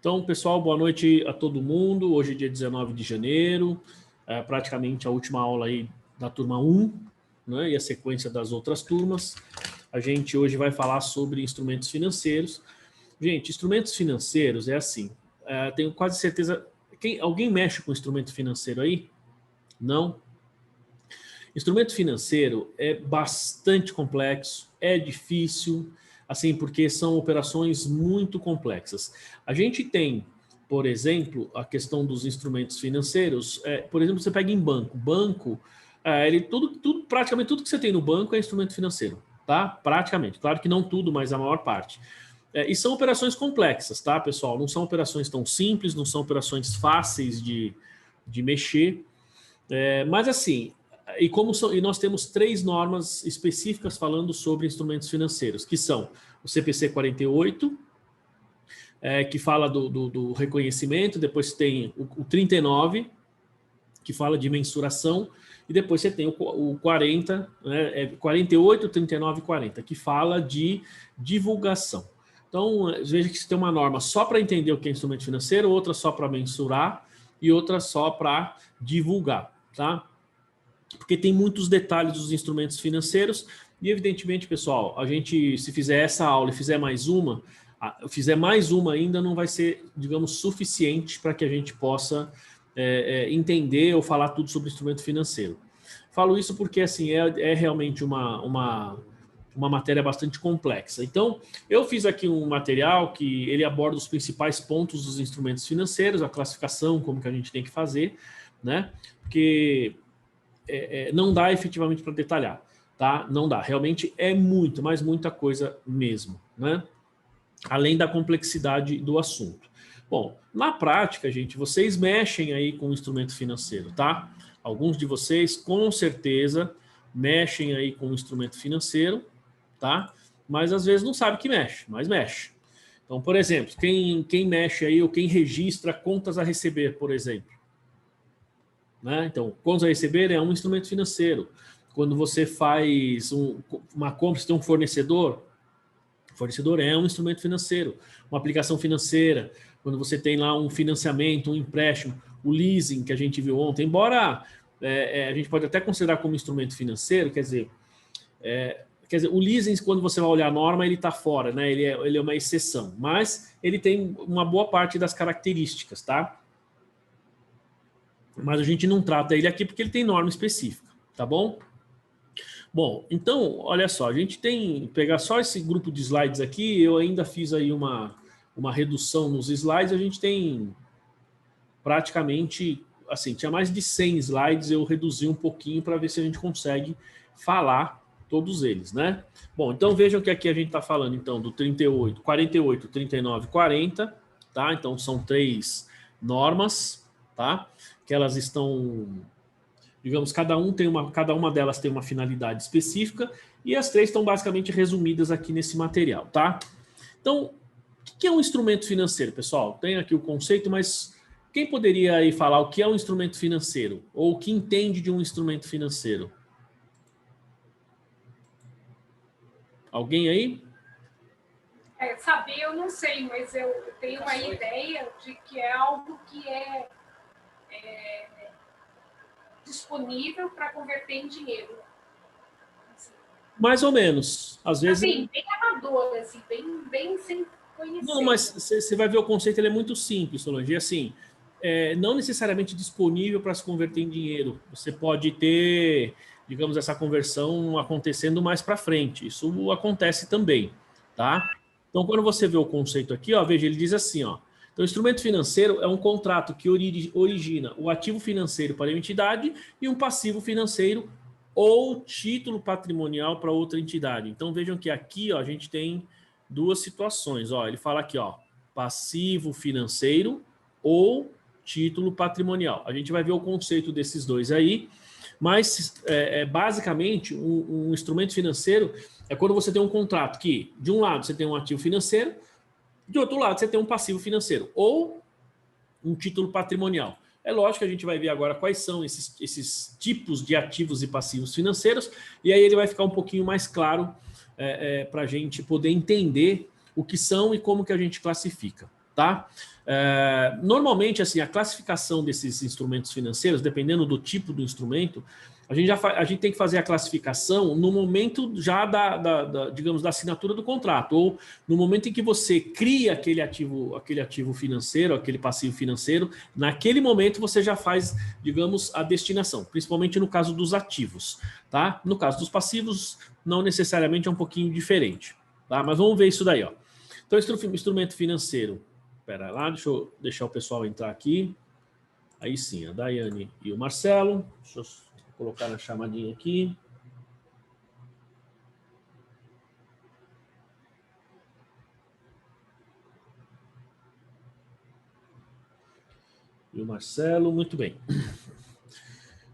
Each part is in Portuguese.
Então, pessoal, boa noite a todo mundo. Hoje é dia 19 de janeiro, praticamente a última aula aí da turma 1, né, e a sequência das outras turmas. A gente hoje vai falar sobre instrumentos financeiros. Gente, instrumentos financeiros é assim, tenho quase certeza... Alguém mexe com instrumento financeiro aí? Não? Instrumento financeiro é bastante complexo, é difícil, assim, porque são operações muito complexas. A gente tem, por exemplo, a questão dos instrumentos financeiros. Por exemplo, você pega em banco. Banco, praticamente tudo que você tem no banco é instrumento financeiro, tá? Praticamente. Claro que não tudo, mas a maior parte. E são operações complexas, tá, pessoal? Não são operações tão simples, não são operações fáceis de mexer. Mas assim... E nós temos 3 normas específicas falando sobre instrumentos financeiros, que são o CPC 48, que fala do reconhecimento, depois tem o 39, que fala de mensuração, e depois você tem o 40, 48, 39 e 40, que fala de divulgação. Então, veja que você tem uma norma só para entender o que é instrumento financeiro, outra só para mensurar e outra só para divulgar, tá? Porque tem muitos detalhes dos instrumentos financeiros e, evidentemente, pessoal, a gente, se fizer essa aula e fizer mais uma ainda, não vai ser, digamos, suficiente para que a gente possa entender ou falar tudo sobre instrumento financeiro. Falo isso porque, assim, é realmente uma matéria bastante complexa. Então, eu fiz aqui um material que ele aborda os principais pontos dos instrumentos financeiros, a classificação, como que a gente tem que fazer, né? Porque... não dá efetivamente para detalhar, tá? Não dá, realmente é muito, mas muita coisa mesmo, né? Além da complexidade do assunto. Bom, na prática, gente, vocês mexem aí com o instrumento financeiro, tá? Alguns de vocês, com certeza, mexem aí com o instrumento financeiro, tá? Mas às vezes não sabe que mexe, mas mexe. Então, por exemplo, quem mexe aí ou quem registra contas a receber, por exemplo, né? Então, contas a receber é um instrumento financeiro. Quando você faz uma compra, você tem um fornecedor é um instrumento financeiro. Uma aplicação financeira, quando você tem lá um financiamento, um empréstimo, o leasing que a gente viu ontem, embora a gente pode até considerar como instrumento financeiro, quer dizer, o leasing, quando você vai olhar a norma, ele está fora, né? Ele é uma exceção, mas ele tem uma boa parte das características, tá? Mas a gente não trata ele aqui porque ele tem norma específica, tá bom? Bom, então, olha só, a gente tem... Pegar só esse grupo de slides aqui, eu ainda fiz aí uma redução nos slides, a gente tem praticamente... Assim, tinha mais de 100 slides, eu reduzi um pouquinho para ver se a gente consegue falar todos eles, né? Bom, então vejam que aqui a gente está falando, então, do 48, 48, 39 e 40, tá? Então, são 3 normas, tá? Que elas estão, digamos, cada uma delas tem uma finalidade específica e as 3 estão basicamente resumidas aqui nesse material, tá? Então, o que é um instrumento financeiro, pessoal? Tem aqui o conceito, mas quem poderia aí falar o que é um instrumento financeiro? Ou o que entende de um instrumento financeiro? Alguém aí? Saber eu não sei, mas eu tenho uma ideia de que é algo que é disponível para converter em dinheiro. Assim. Mais ou menos. Às vezes... Assim, bem amador, assim, bem sem conhecer. Não, mas você vai ver o conceito, ele é muito simples, Solange. Assim, não necessariamente disponível para se converter em dinheiro. Você pode ter, digamos, essa conversão acontecendo mais para frente. Isso acontece também, tá? Então, quando você vê o conceito aqui, ó, veja, ele diz assim, ó. Então, o instrumento financeiro é um contrato que origina o ativo financeiro para a entidade e um passivo financeiro ou título patrimonial para outra entidade. Então, vejam que aqui, ó, a gente tem 2 situações. Ó, ele fala aqui, ó, passivo financeiro ou título patrimonial. A gente vai ver o conceito desses 2 aí, mas basicamente um instrumento financeiro é quando você tem um contrato que, de um lado, você tem um ativo financeiro, de outro lado, você tem um passivo financeiro ou um título patrimonial. É lógico que a gente vai ver agora quais são esses tipos de ativos e passivos financeiros, e aí ele vai ficar um pouquinho mais claro para a gente poder entender o que são e como que a gente classifica, tá? Normalmente, assim, a classificação desses instrumentos financeiros, dependendo do tipo do instrumento, a gente tem que fazer a classificação no momento já digamos, da assinatura do contrato, ou no momento em que você cria aquele ativo financeiro, aquele passivo financeiro, naquele momento você já faz, digamos, a destinação, principalmente no caso dos ativos, tá? No caso dos passivos, não necessariamente, é um pouquinho diferente, tá? Mas vamos ver isso daí, ó. Então, instrumento financeiro, espera lá, deixa eu deixar o pessoal entrar aqui. Aí sim, a Daiane e o Marcelo, deixa eu colocar na chamadinha aqui. E o Marcelo, muito bem.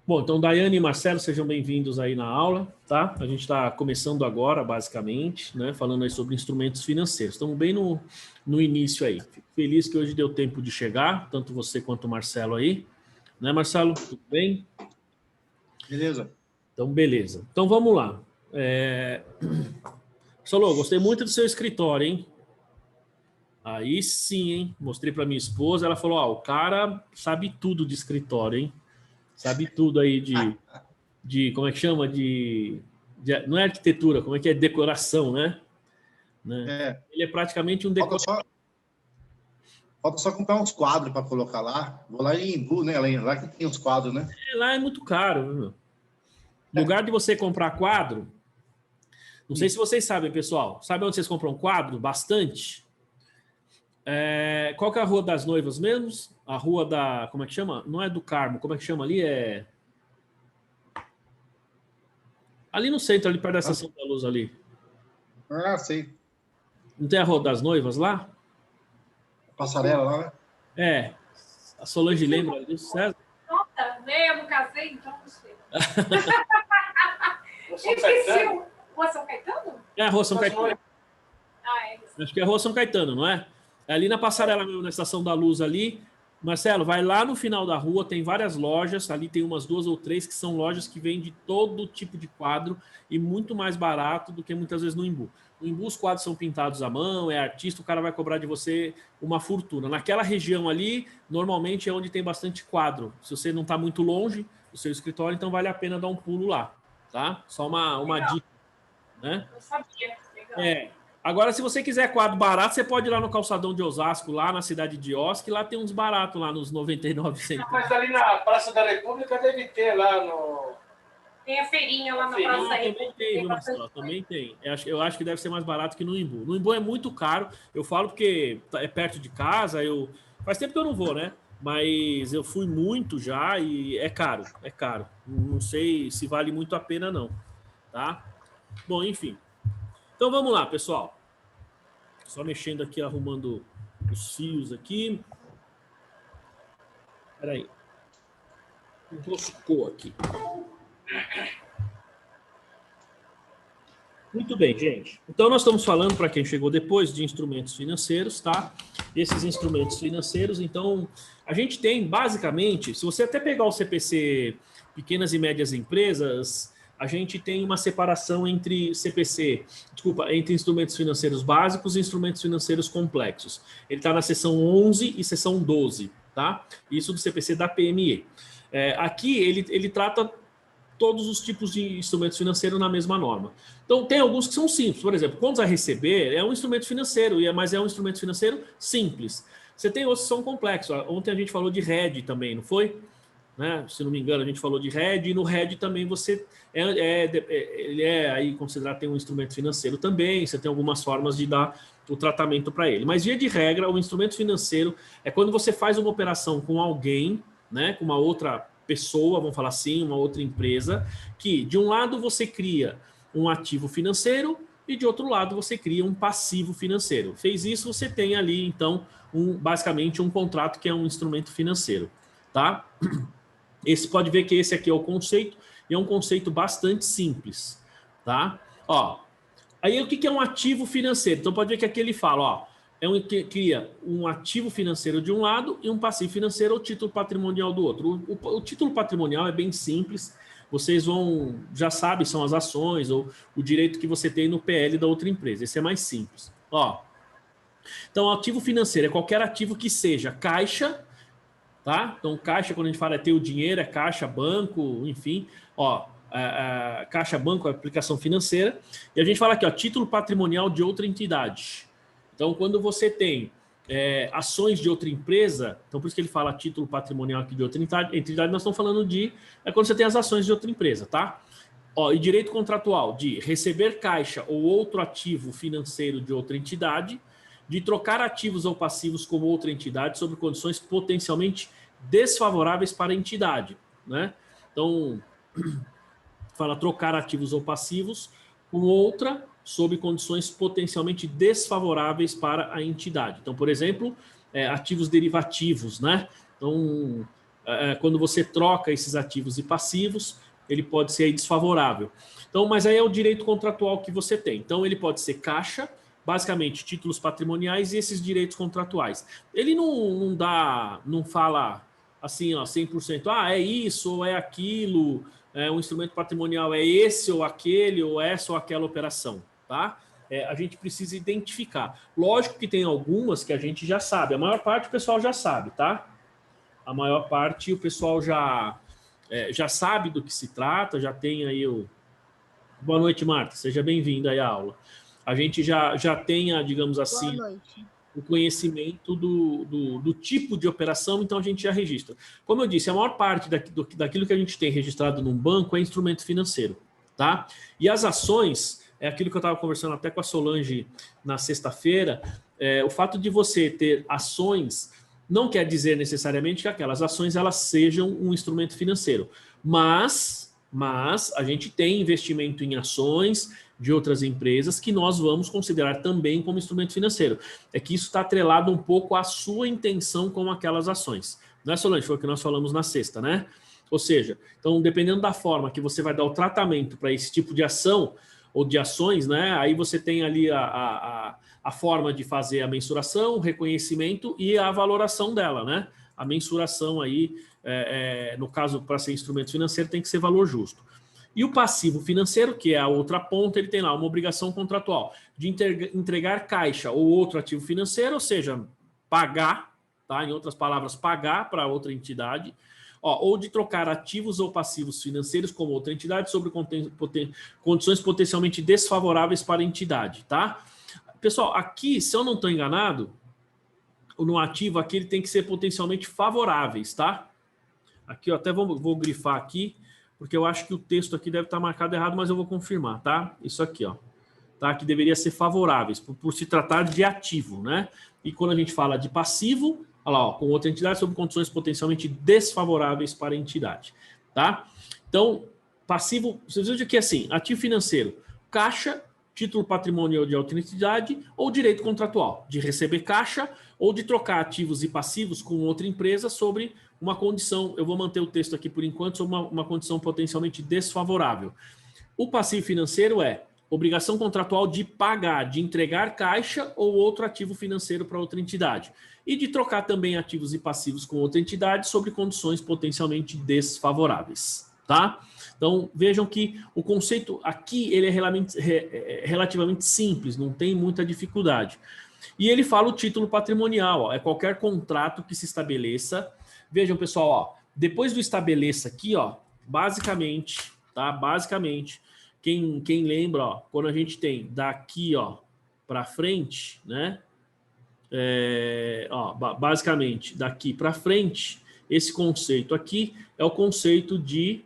Bom, então Daiane e Marcelo, sejam bem-vindos aí na aula, tá? A gente está começando agora, basicamente, né? Falando aí sobre instrumentos financeiros. Estamos bem no início aí. Fico feliz que hoje deu tempo de chegar, tanto você quanto o Marcelo aí. Né, Marcelo? Tudo bem? Beleza. Então, beleza. Então, vamos lá. Solô, gostei muito do seu escritório, hein? Aí sim, hein? Mostrei para minha esposa, ela falou, o cara sabe tudo de escritório, hein? Sabe tudo aí de como é que chama? Não é arquitetura, como é que é? Decoração, né? Ele é praticamente um decorador. Falta só comprar uns quadros para colocar lá. Vou lá em Imbu, né? Lá que tem uns quadros, né? Lá é muito caro, viu? No lugar de você comprar quadro, não sei se vocês sabem, pessoal. Sabe onde vocês compram quadro? Bastante. Qual que é a Rua das Noivas mesmo? A Rua da... Como é que chama? Não é do Carmo. Como é que chama ali? Ali no centro, ali perto da Estação da Luz ali. Ah, sei. Não tem a Rua das Noivas lá? Passarela lá, né? A Solange lembra disso, César? Nossa, eu não casei, então não sei. Esqueci o... Rua São Caetano? É a Rua São Caetano. Isso. Acho que é a Rua São Caetano, não é? É ali na passarela mesmo, na Estação da Luz ali. Marcelo, vai lá no final da rua, tem várias lojas, ali tem umas 2 ou 3 que são lojas que vendem todo tipo de quadro e muito mais barato do que muitas vezes no Imbu. No Imbu os quadros são pintados à mão, é artista, o cara vai cobrar de você uma fortuna. Naquela região ali, normalmente é onde tem bastante quadro. Se você não está muito longe do seu escritório, então vale a pena dar um pulo lá, tá? Só uma dica, né? Eu sabia, legal. Agora, se você quiser quadro barato, você pode ir lá no calçadão de Osasco, lá na cidade de Osasco, lá tem uns baratos lá nos 99 centavos. Mas ali na Praça da República deve ter lá no... Tem a feirinha lá na Praça da República. Também tem, viu, Marcelo? Também tem. Eu acho que deve ser mais barato que no Imbu. No Imbu é muito caro. Eu falo porque é perto de casa. Faz tempo que eu não vou, né? Mas eu fui muito já e é caro. É caro. Não sei se vale muito a pena, não. Tá? Bom, enfim. Então vamos lá, pessoal. Só mexendo aqui, arrumando os fios aqui. Espera aí. Enroscou aqui. Muito bem, gente. Então nós estamos falando, para quem chegou depois, de instrumentos financeiros, tá? Esses instrumentos financeiros, então, a gente tem basicamente, se você até pegar o CPC Pequenas e Médias Empresas, a gente tem uma separação entre entre instrumentos financeiros básicos e instrumentos financeiros complexos. Ele está na seção 11 e seção 12, tá? Isso do CPC da PME. Aqui ele trata todos os tipos de instrumentos financeiros na mesma norma. Então, tem alguns que são simples. Por exemplo, contas a receber é um instrumento financeiro, mas é um instrumento financeiro simples. Você tem outros que são complexos. Ontem a gente falou de RED também, não foi? Né? Se não me engano, a gente falou de RED, e no RED também você ele é aí considerado, tem um instrumento financeiro também, você tem algumas formas de dar o tratamento para ele. Mas, via de regra, o instrumento financeiro é quando você faz uma operação com alguém, né, com uma outra pessoa, vamos falar assim, uma outra empresa, que de um lado você cria um ativo financeiro e de outro lado você cria um passivo financeiro. Fez isso, você tem ali, então, basicamente um contrato que é um instrumento financeiro, tá? Esse pode ver que esse aqui é o conceito, e é um conceito bastante simples, tá? Aí o que é um ativo financeiro? Então pode ver que aqui ele fala, cria um ativo financeiro de um lado e um passivo financeiro ou título patrimonial do outro. O título patrimonial é bem simples, vocês já sabem, são as ações ou o direito que você tem no PL da outra empresa. Esse é mais simples. Então, ativo financeiro é qualquer ativo que seja caixa, tá? Então, caixa, quando a gente fala é ter o dinheiro, é caixa, banco, enfim. Ó, caixa, banco, aplicação financeira. E a gente fala aqui, ó, título patrimonial de outra entidade. Então, quando você tem ações de outra empresa, então por isso que ele fala título patrimonial aqui de outra entidade, nós estamos falando de quando você tem as ações de outra empresa, tá? Ó, e direito contratual de receber caixa ou outro ativo financeiro de outra entidade, de trocar ativos ou passivos com outra entidade sob condições potencialmente desfavoráveis para a entidade, né? Então, fala trocar ativos ou passivos com outra sob condições potencialmente desfavoráveis para a entidade. Então, por exemplo, ativos derivativos, né? Então, quando você troca esses ativos e passivos, ele pode ser aí desfavorável. Então, mas aí é o direito contratual que você tem. Então, ele pode ser caixa, basicamente títulos patrimoniais e esses direitos contratuais. Ele não fala assim, ó, 100%, é isso ou é aquilo, um instrumento patrimonial é esse ou aquele, ou essa ou aquela operação, tá? A gente precisa identificar. Lógico que tem algumas que a gente já sabe, a maior parte o pessoal já sabe, tá? A maior parte o pessoal já sabe do que se trata, já tem aí o... Boa noite, Marta, seja bem-vinda aí à aula. A gente já tenha, digamos assim, o conhecimento do tipo de operação, então a gente já registra. Como eu disse, a maior parte daquilo que a gente tem registrado num banco é instrumento financeiro, tá? E as ações, é aquilo que eu estava conversando até com a Solange na sexta-feira, o fato de você ter ações não quer dizer necessariamente que aquelas ações elas sejam um instrumento financeiro, mas a gente tem investimento em ações de outras empresas que nós vamos considerar também como instrumento financeiro. É que isso está atrelado um pouco à sua intenção com aquelas ações. Não é, Solange? Foi o que nós falamos na sexta, né? Ou seja, então, dependendo da forma que você vai dar o tratamento para esse tipo de ação ou de ações, né? Aí você tem ali a forma de fazer a mensuração, o reconhecimento e a valoração dela, né? A mensuração aí, no caso, para ser instrumento financeiro, tem que ser valor justo. E o passivo financeiro, que é a outra ponta, ele tem lá uma obrigação contratual de entregar caixa ou outro ativo financeiro, ou seja, pagar, tá? Em outras palavras, pagar para outra entidade, ou de trocar ativos ou passivos financeiros com outra entidade sobre condições potencialmente desfavoráveis para a entidade, tá? Pessoal, aqui, se eu não estou enganado, no ativo aqui ele tem que ser potencialmente favoráveis, tá? Aqui eu até vou grifar aqui, porque eu acho que o texto aqui deve estar marcado errado, mas eu vou confirmar, tá? Isso aqui, ó. Tá? Que deveria ser favoráveis, por se tratar de ativo, né? E quando a gente fala de passivo, olha lá, ó, com outra entidade sob condições potencialmente desfavoráveis para a entidade, tá? Então, passivo, vocês vejam aqui assim, ativo financeiro, caixa, título patrimonial de outra entidade ou direito contratual, de receber caixa ou de trocar ativos e passivos com outra empresa sobre uma condição, eu vou manter o texto aqui por enquanto, sobre uma condição potencialmente desfavorável. O passivo financeiro é obrigação contratual de pagar, de entregar caixa ou outro ativo financeiro para outra entidade. E de trocar também ativos e passivos com outra entidade sobre condições potencialmente desfavoráveis, tá? Então, vejam que o conceito aqui ele é relativamente simples, não tem muita dificuldade. E ele fala o título patrimonial, ó, é qualquer contrato que se estabeleça. Vejam, pessoal, ó, depois do estabeleça aqui, ó, basicamente, tá? Basicamente, quem lembra, ó, quando a gente tem daqui, ó, para frente, né? Basicamente, daqui para frente, esse conceito aqui é o conceito de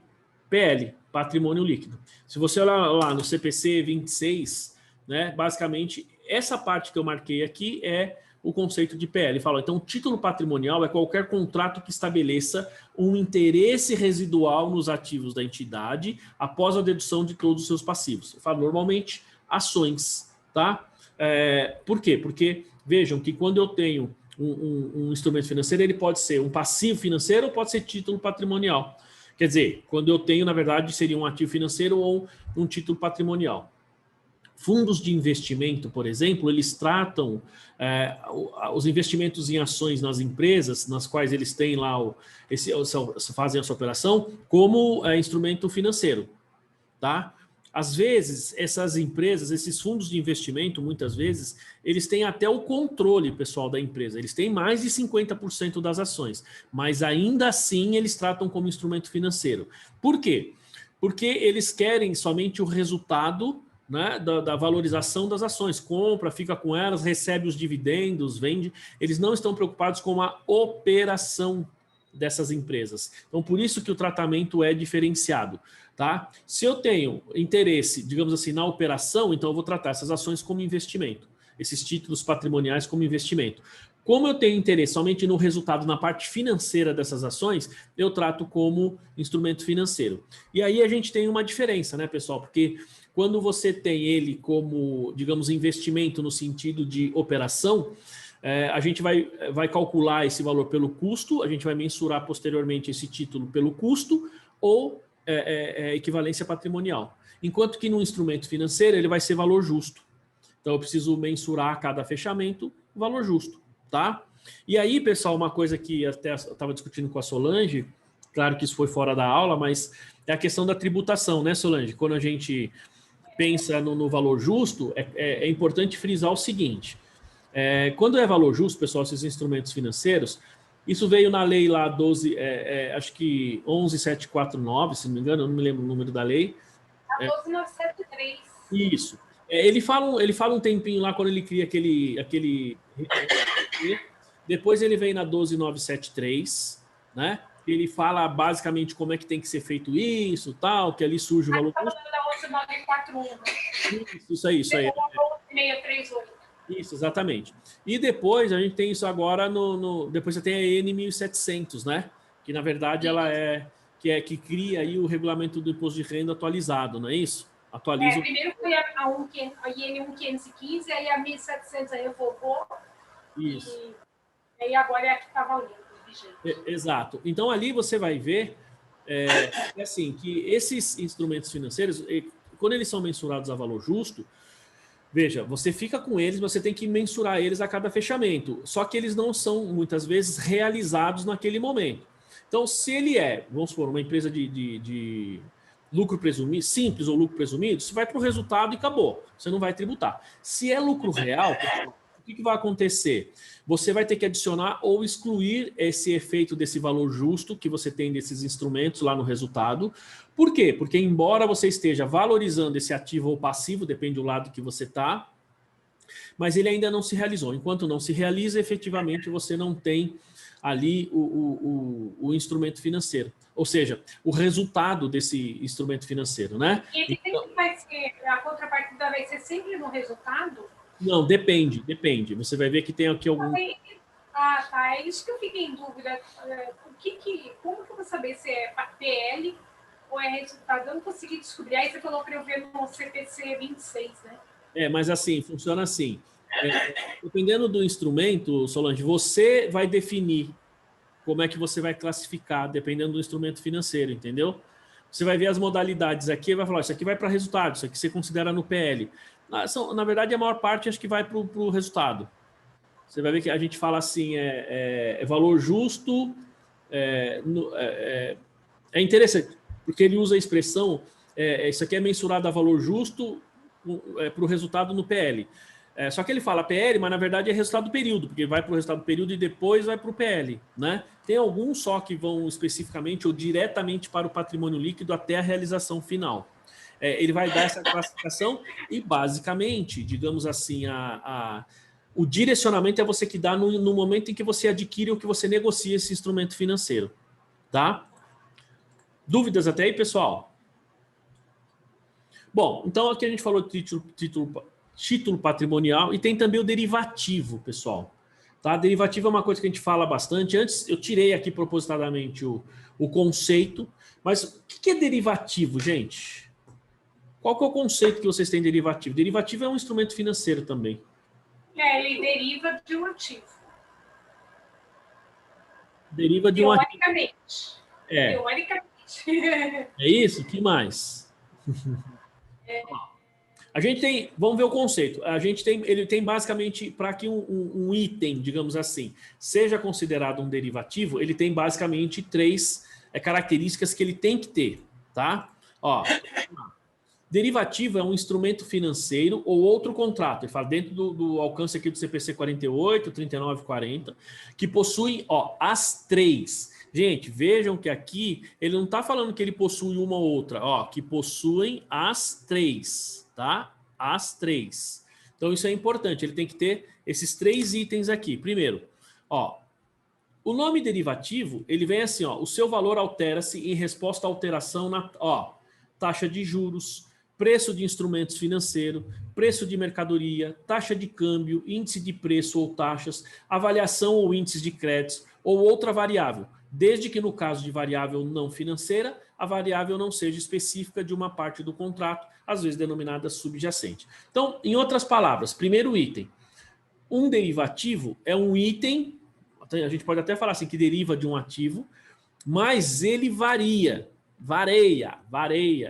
PL, patrimônio líquido. Se você olhar lá no CPC 26, né, basicamente, essa parte que eu marquei aqui é o conceito de PL. Fala, então, o título patrimonial é qualquer contrato que estabeleça um interesse residual nos ativos da entidade após a dedução de todos os seus passivos. Eu falo, normalmente, ações, tá? Por quê? Porque, vejam que quando eu tenho um instrumento financeiro, ele pode ser um passivo financeiro ou pode ser título patrimonial. Quer dizer, quando eu tenho, na verdade, seria um ativo financeiro ou um título patrimonial. Fundos de investimento, por exemplo, eles tratam os investimentos em ações nas empresas, nas quais eles têm lá, fazem essa operação, como instrumento financeiro, tá? Às vezes, essas empresas, esses fundos de investimento, muitas vezes, eles têm até o controle, pessoal, da empresa. Eles têm mais de 50% das ações, mas ainda assim eles tratam como instrumento financeiro. Por quê? Porque eles querem somente o resultado, né, da valorização das ações. Compra, fica com elas, recebe os dividendos, vende. Eles não estão preocupados com a operação dessas empresas. Então, por isso que o tratamento é diferenciado. Tá? Se eu tenho interesse, digamos assim, na operação, então eu vou tratar essas ações como investimento, esses títulos patrimoniais como investimento. Como eu tenho interesse somente no resultado, na parte financeira dessas ações, eu trato como instrumento financeiro. E aí a gente tem uma diferença, né, pessoal? Porque quando você tem ele como, digamos, investimento no sentido de operação, a gente vai calcular esse valor pelo custo, a gente vai mensurar posteriormente esse título pelo custo ou equivalência patrimonial. Enquanto que no instrumento financeiro ele vai ser valor justo. Então eu preciso mensurar a cada fechamento o valor justo, tá? E aí, pessoal, uma coisa que até eu estava discutindo com a Solange, claro que isso foi fora da aula, mas é a questão da tributação, né, Solange? Quando a gente pensa no valor justo, é importante frisar o seguinte, quando é valor justo, pessoal, esses instrumentos financeiros, isso veio na lei lá 12, acho que 11749, se não me engano, eu não me lembro o número da lei. A 12973. Isso. Ele fala um tempinho lá quando ele cria aquele depois ele vem na 12973, né? Ele fala basicamente como é que tem que ser feito isso, tal, que ali surge o valor justo. Da 11941. Isso aí. 638. Isso, exatamente. E depois a gente tem isso agora depois você tem a EN 1700, né? Que na verdade ela que cria aí o regulamento do imposto de renda atualizado, não é isso? Atualiza. Primeiro foi a IN 1515, aí a 1700 aí revogou. Isso. E aí agora é a que está valendo, vigente. Exato. Então ali você vai ver assim, que esses instrumentos financeiros, quando eles são mensurados a valor justo, veja, você fica com eles, você tem que mensurar eles a cada fechamento. Só que eles não são, muitas vezes, realizados naquele momento. Então, se ele vamos supor, uma empresa de lucro presumido, simples ou lucro presumido, você vai para o resultado e acabou. Você não vai tributar. Se é lucro real, o que vai acontecer? Você vai ter que adicionar ou excluir esse efeito desse valor justo que você tem desses instrumentos lá no resultado. Por quê? Porque embora você esteja valorizando esse ativo ou passivo, depende do lado que você está, mas ele ainda não se realizou. Enquanto não se realiza, efetivamente você não tem ali o instrumento financeiro. Ou seja, o resultado desse instrumento financeiro, né? E ele sempre vai ser, a contrapartida vai ser sempre no resultado? Não, depende. Você vai ver que tem aqui algum... Tá. É isso que eu fiquei em dúvida. Como que eu vou saber se é PL ou é resultado? Eu não consegui descobrir. Aí você falou para eu ver no CPC 26, né? Mas assim, funciona assim. Dependendo do instrumento, Solange, você vai definir como é que você vai classificar, dependendo do instrumento financeiro, entendeu? Você vai ver as modalidades aqui e vai falar, isso aqui vai para resultado, isso aqui você considera no PL. Na verdade, a maior parte acho que vai para o resultado. Você vai ver que a gente fala assim, valor justo, é interessante, porque ele usa a expressão, isso aqui é mensurado a valor justo para o resultado no PL. Só que ele fala PL, mas na verdade é resultado do período, porque vai para o resultado do período e depois vai para o PL, né? Tem alguns só que vão especificamente ou diretamente para o patrimônio líquido até a realização final. Ele vai dar essa classificação e basicamente, digamos assim, o direcionamento é você que dá no momento em que você adquire ou que você negocia esse instrumento financeiro, tá? Dúvidas até aí, pessoal? Bom, então aqui a gente falou de título patrimonial e tem também o derivativo, pessoal. Tá? Derivativo é uma coisa que a gente fala bastante. Antes eu tirei aqui propositadamente o conceito, mas o que é derivativo, gente? Qual que é o conceito que vocês têm de derivativo? Derivativo é um instrumento financeiro também. Ele deriva de um ativo. Deriva de um ativo. Teoricamente. Teoricamente. É isso? O que mais? A gente tem, vamos ver o conceito. Ele tem basicamente, para que um item, digamos assim, seja considerado um derivativo, ele tem basicamente 3 características que ele tem que ter, tá? Derivativo é um instrumento financeiro ou outro contrato, ele fala dentro do alcance aqui do CPC 48, 39 e 40, que possui as três. Gente, vejam que aqui ele não está falando que ele possui uma ou outra, que possuem as três, tá? As três. Então isso é importante, ele tem que ter esses três itens aqui. Primeiro, o nome derivativo, ele vem assim, o seu valor altera-se em resposta à alteração na taxa de juros, preço de instrumentos financeiros, preço de mercadoria, taxa de câmbio, índice de preço ou taxas, avaliação ou índices de créditos ou outra variável, desde que no caso de variável não financeira, a variável não seja específica de uma parte do contrato, às vezes denominada subjacente. Então, em outras palavras, primeiro item, um derivativo é um item, a gente pode até falar assim que deriva de um ativo, mas ele varia,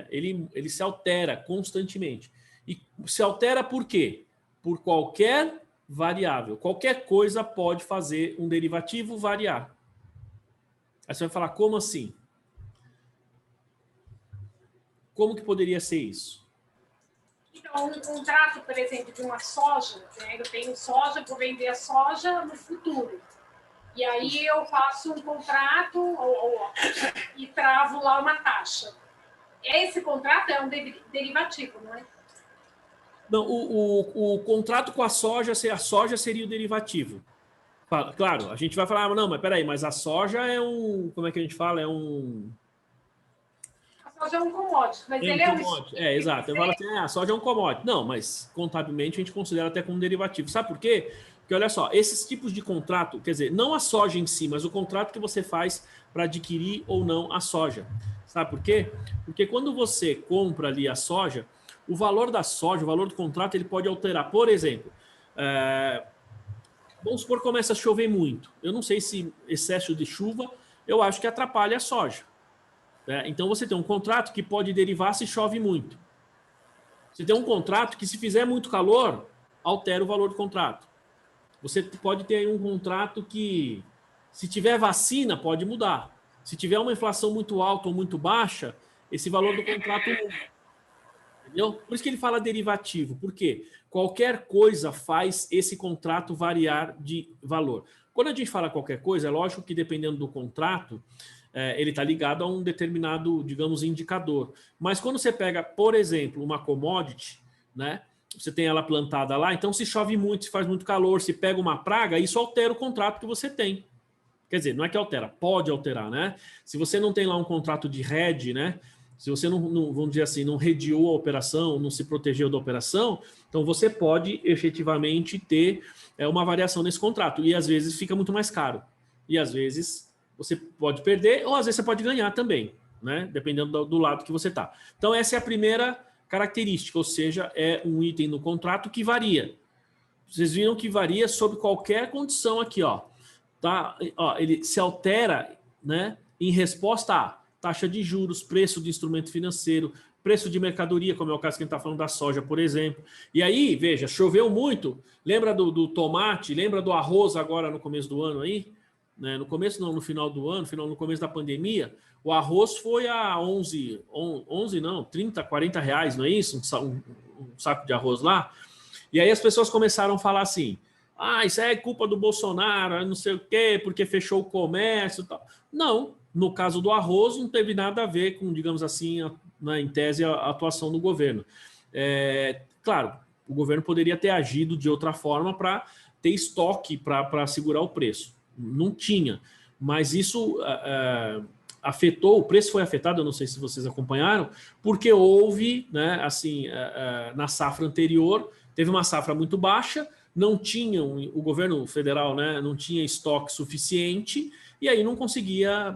ele se altera constantemente. E se altera por quê? Por qualquer variável. Qualquer coisa pode fazer um derivativo variar. Aí você vai falar, como assim? Como que poderia ser isso? Então, um contrato, por exemplo, de uma soja, né? Eu tenho soja, vou vender a soja no futuro. E aí eu faço um contrato e travo lá uma taxa. Esse contrato é um derivativo, não é? Não, o contrato com a soja seria o derivativo. Claro, a gente vai falar, não, mas peraí, mas a soja é um, como é que a gente fala? A soja é um commodity, mas ele é um commodity. Exato. Eu falo assim, a soja é um commodity. Não, mas contabilmente a gente considera até como derivativo. Sabe por quê? Porque olha só, esses tipos de contrato, quer dizer, não a soja em si, mas o contrato que você faz para adquirir ou não a soja. Sabe por quê? Porque quando você compra ali a soja, o valor da soja, o valor do contrato, ele pode alterar. Por exemplo, vamos supor que começa a chover muito. Eu não sei se excesso de chuva, eu acho que atrapalha a soja. Então você tem um contrato que pode derivar se chove muito. Você tem um contrato que se fizer muito calor, altera o valor do contrato. Você pode ter aí um contrato que, se tiver vacina, pode mudar. Se tiver uma inflação muito alta ou muito baixa, esse valor do contrato muda. Entendeu? Por isso que ele fala derivativo. Por quê? Qualquer coisa faz esse contrato variar de valor. Quando a gente fala qualquer coisa, é lógico que dependendo do contrato, ele está ligado a um determinado, digamos, indicador. Mas quando você pega, por exemplo, uma commodity, né? Você tem ela plantada lá, então se chove muito, se faz muito calor, se pega uma praga, isso altera o contrato que você tem. Quer dizer, não é que altera, pode alterar, né? Se você não tem lá um contrato de hedge, né? Se você não, vamos dizer assim, não rediou a operação, não se protegeu da operação, então você pode efetivamente ter uma variação nesse contrato. E às vezes fica muito mais caro. E às vezes você pode perder, ou às vezes você pode ganhar também, né? Dependendo do lado que você está. Então essa é a primeira característica, ou seja, é um item no contrato que varia. Vocês viram que varia sob qualquer condição aqui, tá? Ele se altera, né, em resposta a taxa de juros, preço de instrumento financeiro, preço de mercadoria, como é o caso que a gente está falando da soja, por exemplo. E aí, veja, choveu muito, lembra do tomate, lembra do arroz agora no começo do ano aí? Né? No começo não, no final do ano, no começo da pandemia, o arroz foi a 30, 40 reais, não é isso? Um saco de arroz lá. E aí as pessoas começaram a falar assim, isso é culpa do Bolsonaro, não sei o quê, porque fechou o comércio e tal. Não, no caso do arroz não teve nada a ver com, digamos assim, em tese, a atuação do governo. Claro, o governo poderia ter agido de outra forma para ter estoque para segurar o preço. Não tinha, mas isso afetou, o preço foi afetado, eu não sei se vocês acompanharam, porque houve, né, assim, na safra anterior, teve uma safra muito baixa, não tinha, o governo federal, né, não tinha estoque suficiente, e aí não conseguia...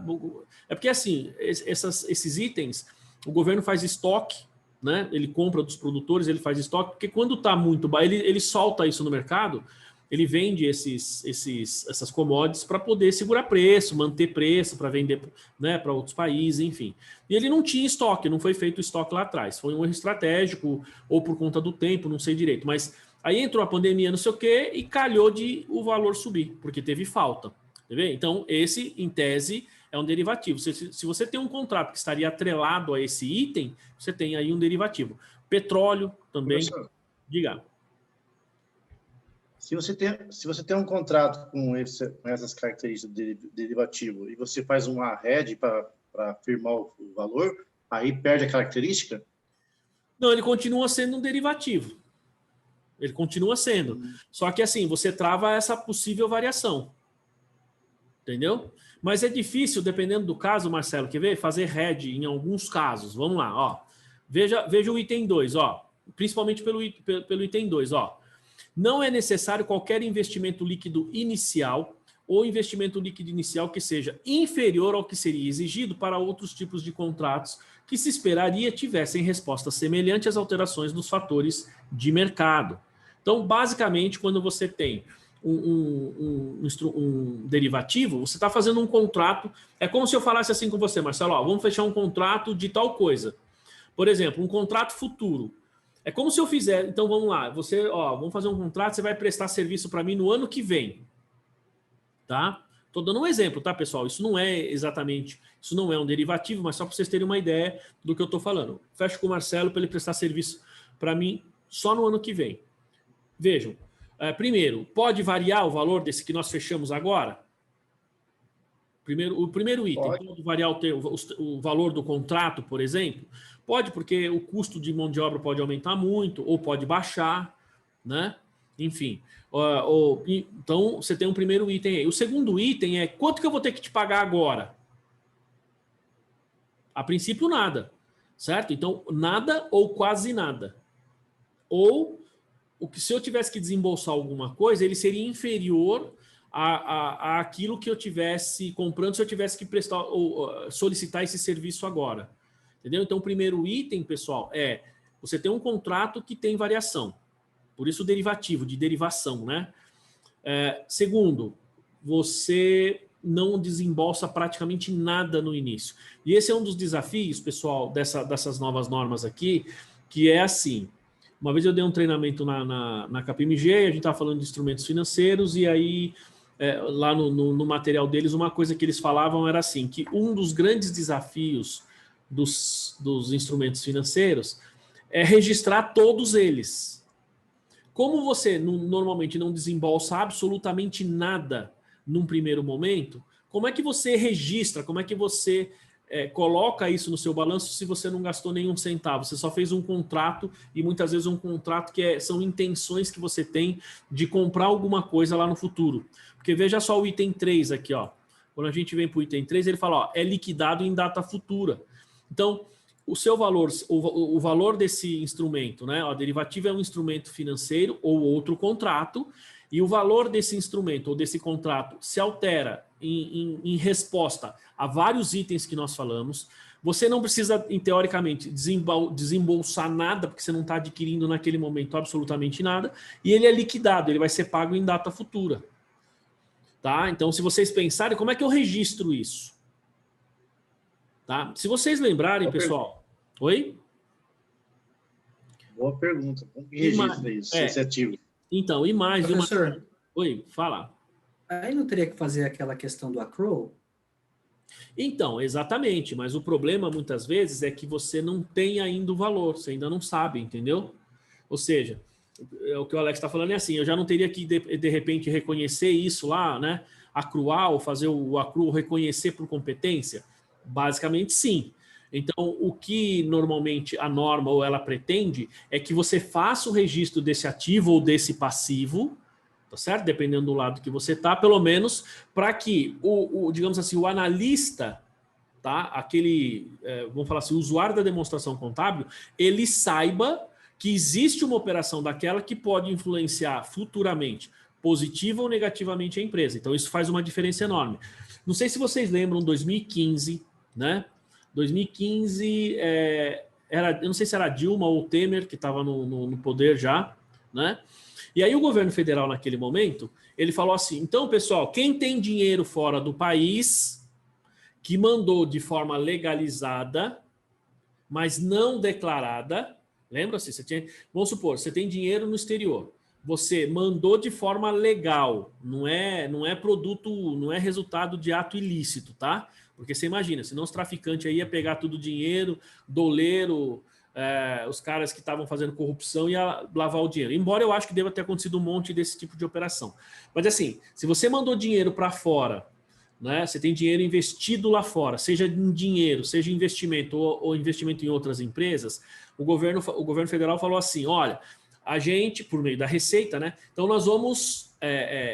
É porque, assim, esses itens, o governo faz estoque, né, ele compra dos produtores, ele faz estoque, porque quando está muito baixo, ele solta isso no mercado, ele vende essas commodities para poder segurar preço, manter preço, para vender, né, para outros países, enfim. E ele não tinha estoque, não foi feito estoque lá atrás. Foi um erro estratégico, ou por conta do tempo, não sei direito. Mas aí entrou a pandemia, não sei o quê, e calhou de o valor subir, porque teve falta. Tá vendo? Então, esse, em tese, é um derivativo. Se você tem um contrato que estaria atrelado a esse item, você tem aí um derivativo. Petróleo também. Professor, Diga. se você tem um contrato com essas características de derivativo e você faz uma hedge para firmar o valor, aí perde a característica? Não, ele continua sendo um derivativo. Ele continua sendo. Só que assim, você trava essa possível variação. Entendeu? Mas é difícil, dependendo do caso, Marcelo, quer ver? Fazer hedge em alguns casos. Vamos lá, ó. Veja o item 2, ó. Principalmente pelo item 2, ó. Não é necessário qualquer investimento líquido inicial ou investimento líquido inicial que seja inferior ao que seria exigido para outros tipos de contratos que se esperaria tivessem resposta semelhante às alterações dos fatores de mercado. Então, basicamente, quando você tem um derivativo, você está fazendo um contrato. É como se eu falasse assim com você, Marcelo, ó, vamos fechar um contrato de tal coisa. Por exemplo, um contrato futuro. É como se eu fizer, então vamos lá, vamos fazer um contrato, você vai prestar serviço para mim no ano que vem. Tá? Estou dando um exemplo, tá, pessoal? Isso não é um derivativo, mas só para vocês terem uma ideia do que eu estou falando. Fecho com o Marcelo para ele prestar serviço para mim só no ano que vem. Vejam, primeiro, pode variar o valor desse que nós fechamos agora? O primeiro item, pode variar o valor do contrato, por exemplo? Pode, porque o custo de mão de obra pode aumentar muito, ou pode baixar, né? Enfim. Então, você tem um primeiro item aí. O segundo item é quanto que eu vou ter que te pagar agora? A princípio, nada. Certo? Então, nada ou quase nada. Ou, se eu tivesse que desembolsar alguma coisa, ele seria inferior a aquilo que eu tivesse comprando se eu tivesse que prestar ou solicitar esse serviço agora. Entendeu? Então, o primeiro item, pessoal, é você tem um contrato que tem variação. Por isso o derivativo, de derivação, né? Segundo, você não desembolsa praticamente nada no início. E esse é um dos desafios, pessoal, dessas novas normas aqui, que é assim. Uma vez eu dei um treinamento na KPMG, a gente estava falando de instrumentos financeiros, e aí, lá no material deles, uma coisa que eles falavam era assim, que um dos grandes desafios dos instrumentos financeiros é registrar todos eles. Como você normalmente não desembolsa absolutamente nada num primeiro momento, como é que você registra, como é que você coloca isso no seu balanço se você não gastou nenhum centavo? Você só fez um contrato, e muitas vezes um contrato que são intenções que você tem de comprar alguma coisa lá no futuro. Porque veja só o item 3 aqui, ó. Quando a gente vem para o item 3, ele fala, ó, é liquidado em data futura. Então, o seu valor, o valor desse instrumento, né? A derivativa é um instrumento financeiro ou outro contrato, e o valor desse instrumento ou desse contrato se altera em resposta a vários itens que nós falamos. Você não precisa, teoricamente, desembolsar nada, porque você não está adquirindo naquele momento absolutamente nada, e ele é liquidado, ele vai ser pago em data futura. Tá? Então, se vocês pensarem, como é que eu registro isso? Tá? Se vocês lembrarem, pessoal... Oi? Boa pergunta. Como que registra isso? Esse ativo? Então, e mais... Professor, Oi, fala. aí não teria que fazer aquela questão do accrual? Então, exatamente. Mas o problema, muitas vezes, é que você não tem ainda o valor. Você ainda não sabe, entendeu? Ou seja, o que o Alex está falando é assim, eu já não teria que, de repente, reconhecer isso lá, né? Accruar, ou fazer o accrual reconhecer por competência? Basicamente, sim. Então, o que normalmente a norma ou ela pretende é que você faça o registro desse ativo ou desse passivo, tá certo? Dependendo do lado que você tá, pelo menos para que digamos assim, o analista, tá? Aquele, vamos falar assim, o usuário da demonstração contábil, ele saiba que existe uma operação daquela que pode influenciar futuramente, positiva ou negativamente a empresa. Então, isso faz uma diferença enorme. Não sei se vocês lembram, 2015, né? 2015, eu não sei se era Dilma ou Temer, que estava no poder já, né? E aí o governo federal, naquele momento, ele falou assim, então, pessoal, quem tem dinheiro fora do país, que mandou de forma legalizada, mas não declarada, lembra-se? Vamos supor, você tem dinheiro no exterior, você mandou de forma legal, não é produto, não é resultado de ato ilícito, tá? Porque você imagina, senão os traficantes aí iam pegar tudo o dinheiro, doleiro, os caras que estavam fazendo corrupção ia lavar o dinheiro. Embora eu acho que deva ter acontecido um monte desse tipo de operação. Mas assim, se você mandou dinheiro para fora, né, você tem dinheiro investido lá fora, seja em dinheiro, seja investimento ou investimento em outras empresas, o governo federal falou assim, olha, a gente, por meio da Receita, né, então nós vamos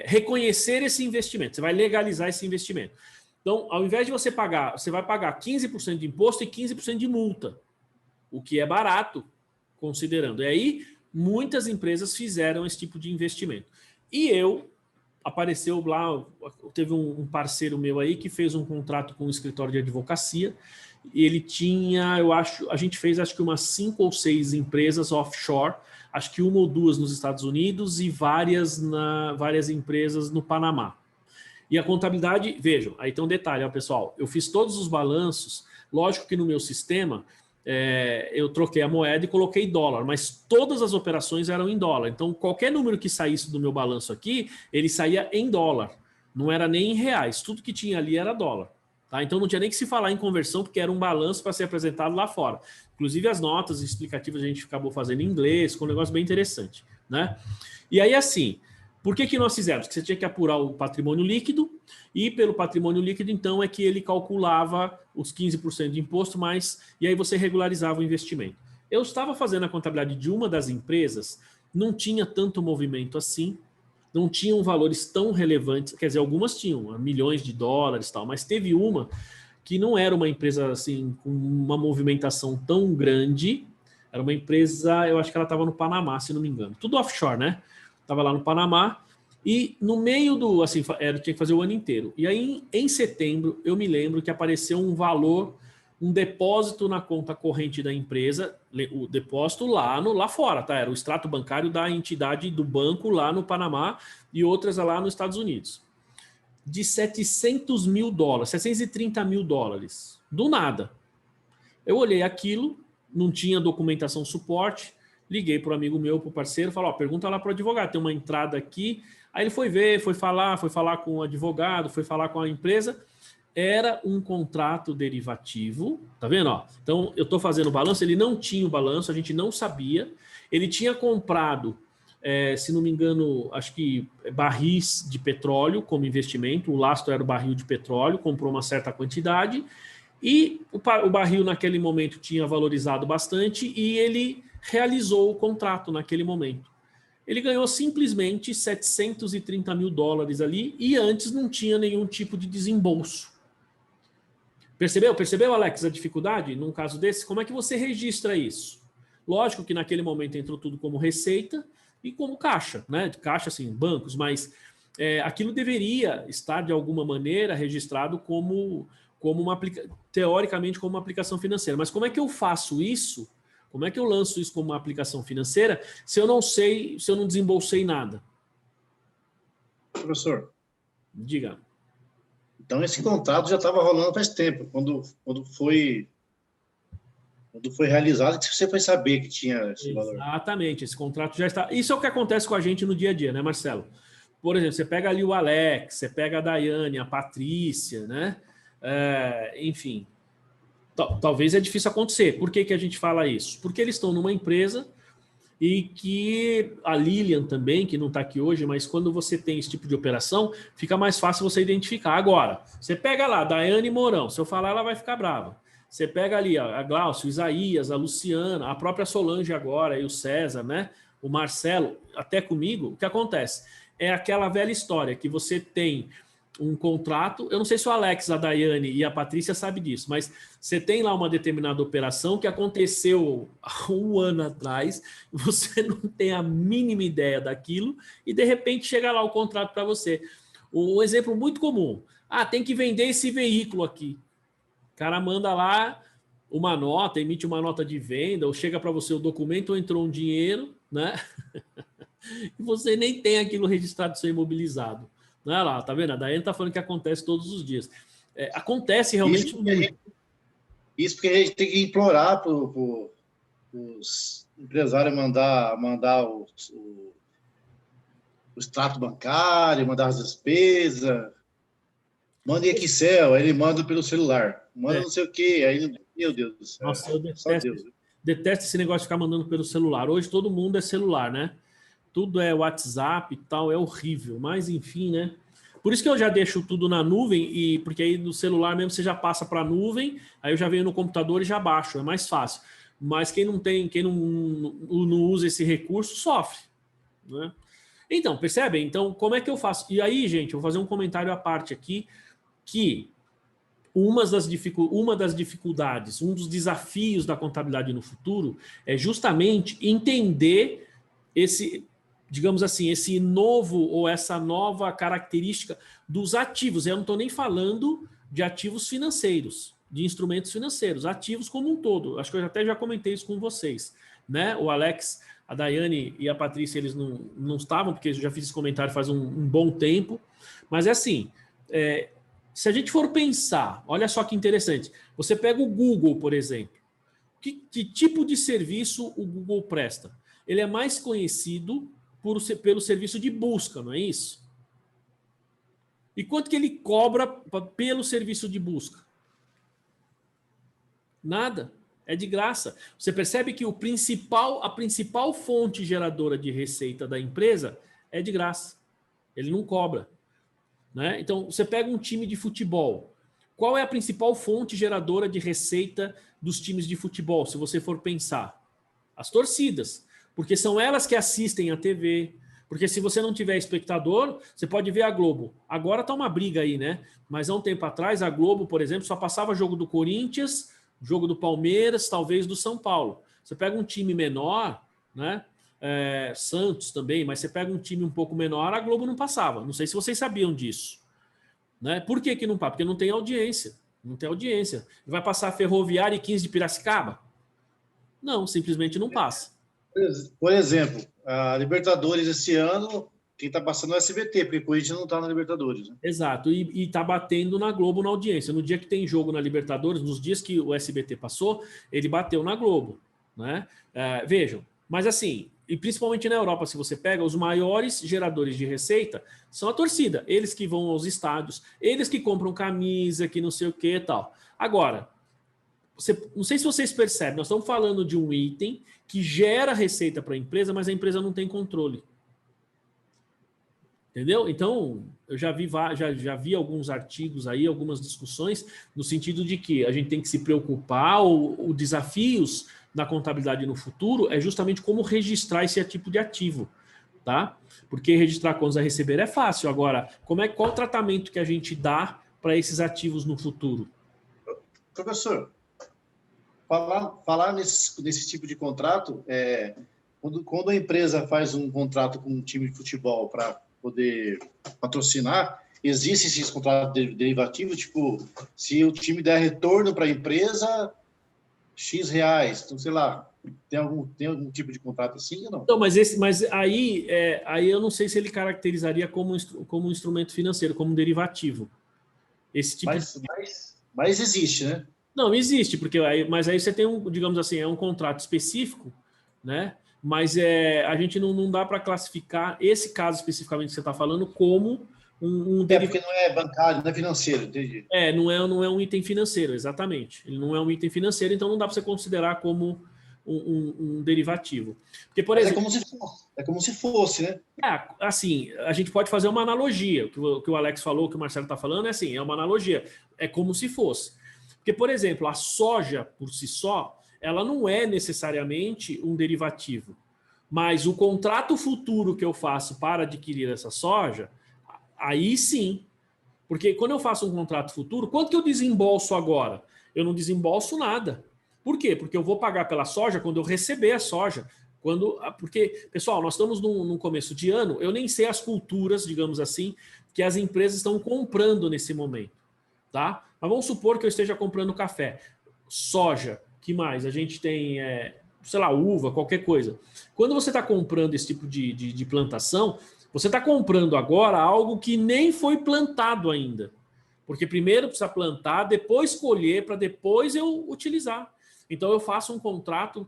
reconhecer esse investimento, você vai legalizar esse investimento. Então, ao invés de você pagar, você vai pagar 15% de imposto e 15% de multa, o que é barato, considerando. E aí, muitas empresas fizeram esse tipo de investimento. E apareceu lá, teve um parceiro meu aí que fez um contrato com um escritório de advocacia, e ele tinha, a gente fez acho que umas 5 ou 6 empresas offshore, acho que 1 ou 2 nos Estados Unidos e várias empresas no Panamá. E a contabilidade, vejam, aí tem um detalhe, ó, pessoal, eu fiz todos os balanços, lógico que no meu sistema eu troquei a moeda e coloquei dólar, mas todas as operações eram em dólar, então qualquer número que saísse do meu balanço aqui, ele saía em dólar, não era nem em reais, tudo que tinha ali era dólar. Tá? Então não tinha nem que se falar em conversão, porque era um balanço para ser apresentado lá fora. Inclusive as notas explicativas a gente acabou fazendo em inglês, com um negócio bem interessante. Né? E aí assim... Por que nós fizemos? Que você tinha que apurar o patrimônio líquido e pelo patrimônio líquido, então, é que ele calculava os 15% de imposto, e aí você regularizava o investimento. Eu estava fazendo a contabilidade de uma das empresas, não tinha tanto movimento assim, não tinham valores tão relevantes, quer dizer, algumas tinham milhões de dólares e tal, mas teve uma que não era uma empresa assim com uma movimentação tão grande, era uma empresa, eu acho que ela estava no Panamá, se não me engano, tudo offshore, né? Estava lá no Panamá e no meio do, assim, tinha que fazer o ano inteiro. E aí em setembro eu me lembro que apareceu um valor, um depósito na conta corrente da empresa, o depósito lá fora, tá? Era o extrato bancário da entidade do banco lá no Panamá e outras lá nos Estados Unidos. De 700 mil dólares, 730 mil dólares. Do nada. Eu olhei aquilo, não tinha documentação suporte, liguei para o amigo meu, para o parceiro, falou, pergunta lá para o advogado, tem uma entrada aqui. Aí ele foi ver, foi falar com o advogado, foi falar com a empresa. Era um contrato derivativo, tá vendo? Ó? Então, eu estou fazendo o balanço, ele não tinha o balanço, a gente não sabia. Ele tinha comprado, se não me engano, acho que barris de petróleo como investimento, o lastro era o barril de petróleo, comprou uma certa quantidade, e o barril naquele momento tinha valorizado bastante e ele realizou o contrato naquele momento. Ele ganhou simplesmente 730 mil dólares ali e antes não tinha nenhum tipo de desembolso. Percebeu, Alex, a dificuldade num caso desse? Como é que você registra isso? Lógico que naquele momento entrou tudo como receita e como caixa, né? Caixa, assim, bancos, mas aquilo deveria estar de alguma maneira registrado teoricamente como uma aplicação financeira. Mas como é que eu faço isso? Como é que eu lanço isso como uma aplicação financeira se eu não sei, se eu não desembolsei nada? Professor. Diga. Então esse contrato já estava rolando faz tempo. Quando foi realizado, que você foi saber que tinha esse valor. Exatamente, esse contrato já está... Isso é o que acontece com a gente no dia a dia, né, Marcelo? Por exemplo, você pega ali o Alex, você pega a Daiane, a Patrícia, né? Enfim... Talvez é difícil acontecer. Por que a gente fala isso? Porque eles estão numa empresa e que a Lilian também, que não está aqui hoje, mas quando você tem esse tipo de operação, fica mais fácil você identificar. Agora, você pega lá, Daiane Mourão, se eu falar, ela vai ficar brava. Você pega ali a Glaucio, o Isaías, a Luciana, a própria Solange agora, e o César, né? O Marcelo, até comigo, o que acontece? É aquela velha história que você tem um contrato, eu não sei se o Alex, a Daiane e a Patrícia sabem disso, mas você tem lá uma determinada operação que aconteceu há um ano atrás, você não tem a mínima ideia daquilo e de repente chega lá o contrato para você. Um exemplo muito comum, tem que vender esse veículo aqui. O cara manda lá uma nota, emite uma nota de venda, ou chega para você o documento, ou entrou um dinheiro, né? E você nem tem aquilo registrado ser imobilizado. Olha lá, tá vendo? A Daiane tá falando que acontece todos os dias. Acontece realmente muito. Isso porque a gente tem que implorar para os empresários mandar o extrato bancário, mandar as despesas, manda em Excel, aí ele manda pelo celular, manda não sei o quê, aí, meu Deus do céu. Nossa, eu Só Deus. detesto esse negócio de ficar mandando pelo celular. Hoje todo mundo é celular, né? Tudo é WhatsApp e tal, é horrível. Mas enfim, né? Por isso que eu já deixo tudo na nuvem, porque aí no celular mesmo você já passa para a nuvem, aí eu já venho no computador e já baixo, é mais fácil. Mas quem não usa esse recurso sofre, né? Então, percebem? Então, como é que eu faço? E aí, gente, eu vou fazer um comentário à parte aqui, que uma das dificuldades, um dos desafios da contabilidade no futuro é justamente entender esse, digamos assim, esse novo ou essa nova característica dos ativos. Eu não estou nem falando de ativos financeiros, de instrumentos financeiros, ativos como um todo. Acho que eu até já comentei isso com vocês, né? O Alex, a Daiane e a Patrícia, eles não estavam, porque eu já fiz esse comentário faz um bom tempo, mas é assim, se a gente for pensar, olha só que interessante, você pega o Google, por exemplo, que tipo de serviço o Google presta? Ele é mais conhecido pelo serviço de busca, não é isso? E quanto que ele cobra pelo serviço de busca? Nada. É de graça. Você percebe que a principal fonte geradora de receita da empresa é de graça. Ele não cobra, né? Então, você pega um time de futebol. Qual é a principal fonte geradora de receita dos times de futebol, se você for pensar? As torcidas. Porque são elas que assistem a TV. Porque se você não tiver espectador, você pode ver a Globo. Agora tá uma briga aí, né? Mas há um tempo atrás, a Globo, por exemplo, só passava jogo do Corinthians, jogo do Palmeiras, talvez do São Paulo. Você pega um time menor, né? Santos também, mas você pega um time um pouco menor, a Globo não passava. Não sei se vocês sabiam disso, né? Por que que não passa? Porque não tem audiência. Não tem audiência. Vai passar Ferroviária e 15 de Piracicaba? Não, simplesmente não passa. Por exemplo, a Libertadores esse ano, quem está passando é o SBT, porque o Corinthians não está na Libertadores, né? Exato, e está batendo na Globo na audiência. No dia que tem jogo na Libertadores, nos dias que o SBT passou, ele bateu na Globo, né? Vejam, mas assim, e principalmente na Europa, se você pega, os maiores geradores de receita são a torcida, eles que vão aos estádios, eles que compram camisa, que não sei o que e tal. Agora, não sei se vocês percebem, nós estamos falando de um item que gera receita para a empresa, mas a empresa não tem controle. Entendeu? Então, eu já vi alguns artigos aí, algumas discussões, no sentido de que a gente tem que se preocupar, os desafios da contabilidade no futuro é justamente como registrar esse tipo de ativo, tá? Porque registrar contas a receber é fácil. Agora, qual o tratamento que a gente dá para esses ativos no futuro? Professor, falar nesse tipo de contrato, quando a empresa faz um contrato com um time de futebol para poder patrocinar, existe esses contratos derivativos, tipo, se o time der retorno para a empresa, X reais, então, sei lá, tem algum tipo de contrato assim ou não? Não, mas aí eu não sei se ele caracterizaria como um instrumento financeiro, como um derivativo. Esse tipo mas existe, né? Não, existe, mas aí você tem digamos assim, é um contrato específico, né? Mas a gente não dá para classificar esse caso especificamente que você está falando como um porque não é bancário, não é financeiro, entendi. Não é um item financeiro, exatamente. Ele não é um item financeiro, então não dá para você considerar como um derivativo. Porque, por exemplo, é como se fosse, né? Assim, a gente pode fazer uma analogia. O que o Alex falou, o que o Marcelo está falando, é uma analogia. É como se fosse. Porque, por exemplo, a soja, por si só, ela não é necessariamente um derivativo. Mas o contrato futuro que eu faço para adquirir essa soja, aí sim. Porque quando eu faço um contrato futuro, quanto que eu desembolso agora? Eu não desembolso nada. Por quê? Porque eu vou pagar pela soja quando eu receber a soja. Porque, pessoal, nós estamos num começo de ano, eu nem sei as culturas, digamos assim, que as empresas estão comprando nesse momento. Tá? Mas vamos supor que eu esteja comprando café. Soja, que mais? A gente tem, sei lá, uva, qualquer coisa. Quando você está comprando esse tipo de plantação, você está comprando agora algo que nem foi plantado ainda. Porque primeiro precisa plantar, depois colher, para depois eu utilizar. Então eu faço um contrato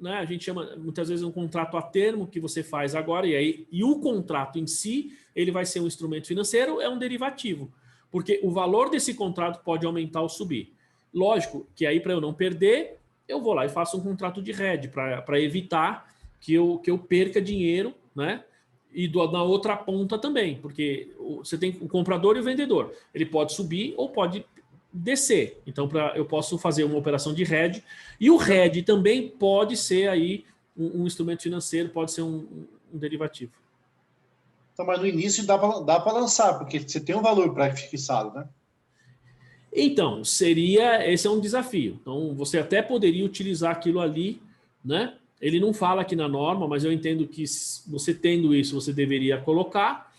né, a gente chama muitas vezes um contrato a termo que você faz agora, e o contrato em si, ele vai ser um instrumento financeiro, é um derivativo, porque o valor desse contrato pode aumentar ou subir. Lógico que aí, para eu não perder, eu vou lá e faço um contrato de hedge para evitar que eu perca dinheiro, né? E na outra ponta também, porque você tem o comprador e o vendedor. Ele pode subir ou pode descer. Então, eu posso fazer uma operação de hedge. E o hedge também pode ser aí um instrumento financeiro, pode ser um derivativo. Então, mas no início dá para lançar, porque você tem um valor pré-fixado, né? Então, esse é um desafio. Então, você até poderia utilizar aquilo ali, né? Ele não fala aqui na norma, mas eu entendo que você tendo isso, você deveria colocar,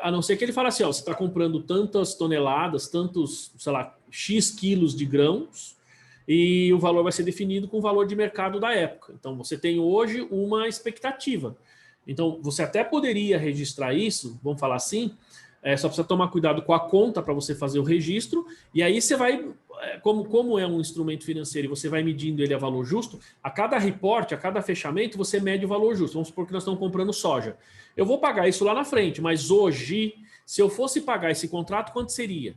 a não ser que ele fale assim, ó, você está comprando tantas toneladas, tantos, sei lá, X quilos de grãos, e o valor vai ser definido com o valor de mercado da época. Então, você tem hoje uma expectativa. Então, você até poderia registrar isso, vamos falar assim, só precisa tomar cuidado com a conta para você fazer o registro, e aí você vai, como é um instrumento financeiro e você vai medindo ele a valor justo, a cada reporte, a cada fechamento, você mede o valor justo. Vamos supor que nós estamos comprando soja. Eu vou pagar isso lá na frente, mas hoje, se eu fosse pagar esse contrato, quanto seria?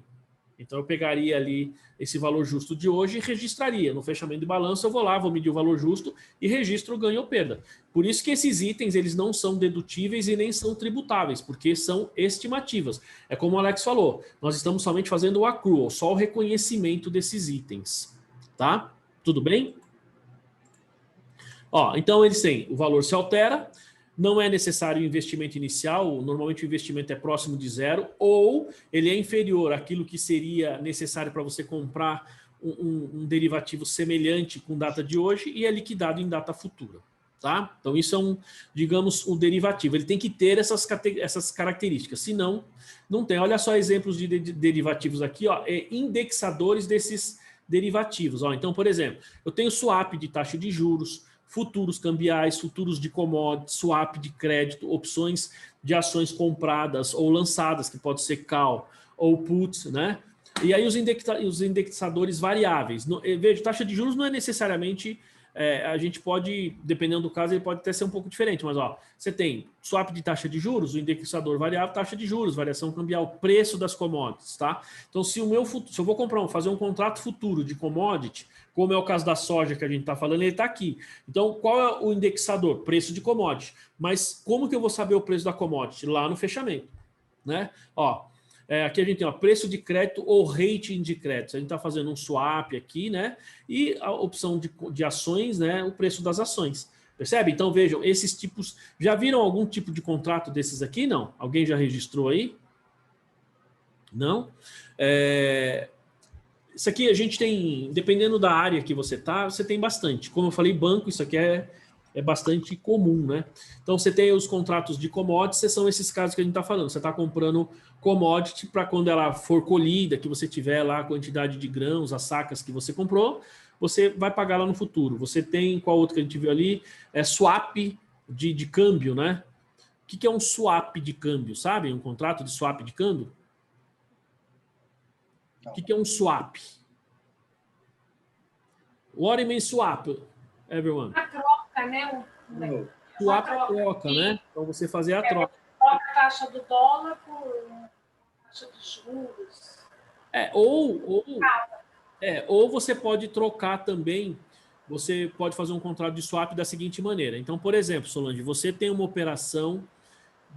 Então eu pegaria ali esse valor justo de hoje e registraria. No fechamento de balanço eu vou lá, vou medir o valor justo e registro o ganho ou perda. Por isso que esses itens eles não são dedutíveis e nem são tributáveis, porque são estimativas. É como o Alex falou, nós estamos somente fazendo o accrual, só o reconhecimento desses itens. Tá? Tudo bem? Ó, então eles têm, o valor se altera, não é necessário investimento inicial, normalmente o investimento é próximo de zero, ou ele é inferior àquilo que seria necessário para você comprar um derivativo semelhante com data de hoje e é liquidado em data futura. Tá? Então isso é digamos, um derivativo. Ele tem que ter essas características, senão não tem. Olha só exemplos de derivativos aqui, ó, indexadores desses derivativos. Ó. Então, por exemplo, eu tenho swap de taxa de juros, futuros cambiais, futuros de commodities, swap de crédito, opções de ações compradas ou lançadas, que pode ser call ou put, né? E aí os indexadores variáveis. Veja, taxa de juros não é necessariamente... a gente pode, dependendo do caso, ele pode até ser um pouco diferente, mas ó, você tem swap de taxa de juros, o indexador variável, taxa de juros, variação cambial, preço das commodities, tá? Então, se eu vou fazer um contrato futuro de commodity, como é o caso da soja que a gente está falando, ele está aqui. Então, qual é o indexador? Preço de commodity. Mas como que eu vou saber o preço da commodity? Lá no fechamento, né? Ó, aqui a gente tem preço de crédito ou rating de crédito. A gente está fazendo um swap aqui, né? E a opção de ações, né? O preço das ações. Percebe? Então vejam, esses tipos... Já viram algum tipo de contrato desses aqui? Não? Alguém já registrou aí? Não? Isso aqui a gente tem, dependendo da área que você está, você tem bastante. Como eu falei, banco, isso aqui é bastante comum, né? Então você tem os contratos de commodities, são esses casos que a gente está falando. Você está comprando commodity para quando ela for colhida, que você tiver lá a quantidade de grãos, as sacas que você comprou, você vai pagar lá no futuro. Você tem, qual outro que a gente viu ali? Swap de câmbio, né? O que é um swap de câmbio, sabe? Um contrato de swap de câmbio? O que é um swap? What it means swap, everyone? A troca, né? Swap é troca, né? Então você fazer a troca. Troca a taxa do dólar por taxa de juros. Ou você pode trocar também, você pode fazer um contrato de swap da seguinte maneira. Então, por exemplo, Solange, você tem uma operação